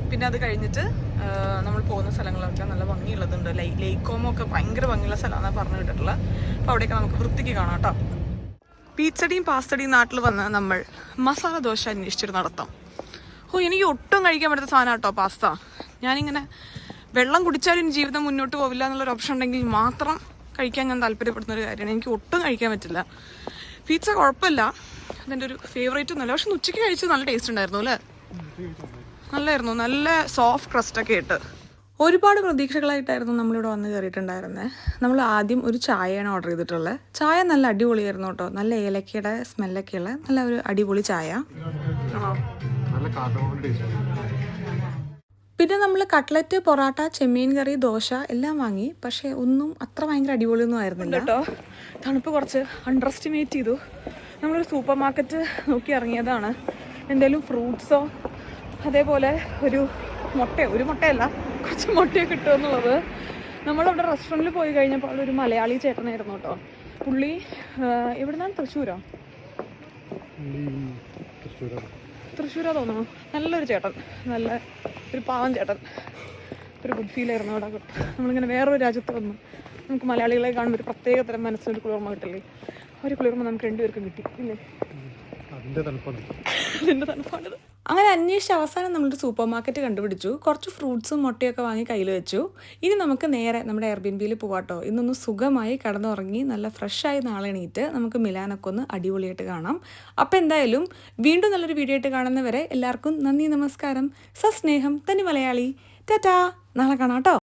Speaker 3: പിന്നെ അത് കഴിഞ്ഞിട്ട് നമ്മൾ പോകുന്ന സ്ഥലങ്ങളൊക്കെ നല്ല ഭംഗിയുള്ളതുണ്ട്. ലേക്കോമോ ഒക്കെ ഭയങ്കര ഭംഗിയുള്ള സ്ഥലമാണെന്നാണ് പറഞ്ഞു കേട്ടിട്ടുള്ളത്. അപ്പോൾ അവിടെയൊക്കെ നമുക്ക് വൃത്തിക്ക് കാണാം കേട്ടോ. പീച്ചടിയും പാസ്തടിയും നാട്ടിൽ വന്ന് നമ്മൾ മസാല ദോശ അന്വേഷിച്ചിട്ട് നടത്താം. എനിക്ക് ഒട്ടും കഴിക്കാൻ പറ്റാത്ത സാധനം കേട്ടോ പാസ്ത. ഞാനിങ്ങനെ വെള്ളം കുടിച്ചാലും ജീവിതം മുന്നോട്ട് പോവില്ല എന്നുള്ളൊരു ഓപ്ഷൻ ഉണ്ടെങ്കിൽ മാത്രം കഴിക്കാൻ ഞാൻ താല്പര്യപ്പെടുന്ന ഒരു കാര്യമാണ്. എനിക്ക് ഒട്ടും കഴിക്കാൻ പറ്റില്ല. പീച്ച കുഴപ്പമില്ല, അതെൻ്റെ ഒരു ഫേവറേറ്റ് ഒന്നുമല്ല. പക്ഷെ ഉച്ചയ്ക്ക് കഴിച്ചത് നല്ല ടേസ്റ്റ് ഉണ്ടായിരുന്നു അല്ലേ? നല്ലായിരുന്നു, നല്ല സോഫ്റ്റ് ക്രസ്റ്റൊക്കെ ഇട്ട്. ഒരുപാട് പ്രതീക്ഷകളായിട്ടായിരുന്നു നമ്മളിവിടെ വന്ന് കയറിയിട്ടുണ്ടായിരുന്നത്. നമ്മൾ ആദ്യം ഒരു ചായയാണ് ഓർഡർ ചെയ്തിട്ടുള്ളത്. ചായ നല്ല അടിപൊളിയായിരുന്നു കേട്ടോ. നല്ല ഏലക്കയുടെ സ്മെല്ലൊക്കെയുള്ള നല്ല ഒരു അടിപൊളി ചായ. പിന്നെ നമ്മൾ കട്ട്ലറ്റ്, പൊറോട്ട, ചെമ്മീൻ കറി, ദോശ എല്ലാം വാങ്ങി. പക്ഷേ ഒന്നും അത്ര ഭയങ്കര അടിപൊളിയൊന്നും ആയിരുന്നില്ല കേട്ടോ. തണുപ്പ് കുറച്ച് അണ്ടർ എസ്റ്റിമേറ്റ് ചെയ്തു. നമ്മളൊരു സൂപ്പർ മാർക്കറ്റ് നോക്കി ഇറങ്ങിയതാണ്. എന്തെങ്കിലും ഫ്രൂട്ട്സോ അതേപോലെ ഒരു മുട്ടയല്ല കുറച്ച് മുട്ടയൊക്കെ കിട്ടുമെന്നുള്ളത്. നമ്മളവിടെ റെസ്റ്റോറൻറ്റിൽ പോയി കഴിഞ്ഞപ്പോൾ ഒരു മലയാളി ചേട്ടനായിരുന്നു കേട്ടോ. പുള്ളി എവിടുന്നാണ്? തൃശ്ശൂരാ തോന്നുന്നു. നല്ലൊരു ചേട്ടൻ, നല്ല ഒരു പാവം ചേട്ടൻ. ഒരു ഗുഡ് ഫീലായിരുന്നു അവിടെ. നമ്മളിങ്ങനെ വേറൊരു രാജ്യത്ത് വന്നു നമുക്ക് മലയാളികളെ കാണുമ്പോൾ ഒരു പ്രത്യേക തരം മനസ്സിനൊരു കുളിർമ കിട്ടില്ലേ? ഒരു കുളിർമ നമുക്ക് രണ്ടുപേർക്കും കിട്ടി ഇല്ലേ? അതിൻ്റെ തണുപ്പാണിത്. അങ്ങനെ അന്വേഷിച്ച് അവസാനം നമ്മളൊരു സൂപ്പർ മാർക്കറ്റ് കണ്ടുപിടിച്ചു. കുറച്ച് ഫ്രൂട്ട്സും മുട്ടയൊക്കെ വാങ്ങി കയ്യിൽ വെച്ചു. ഇനി നമുക്ക് നേരെ നമ്മുടെ എയർബിൻബിയിൽ പോകാട്ടോ. ഇന്നൊന്ന് സുഖമായി കടന്നുറങ്ങി നല്ല ഫ്രഷായി നാളെ എണീറ്റ് നമുക്ക് മിലാനൊക്കെ ഒന്ന് അടിപൊളിയായിട്ട് കാണാം. അപ്പോൾ എന്തായാലും വീണ്ടും നല്ലൊരു വീഡിയോ ആയിട്ട് കാണുന്നവരെ എല്ലാവർക്കും നന്ദി, നമസ്കാരം, സസ്നേഹം, തനി മലയാളി. ടാറ്റാ, നാളെ കാണാം കേട്ടോ.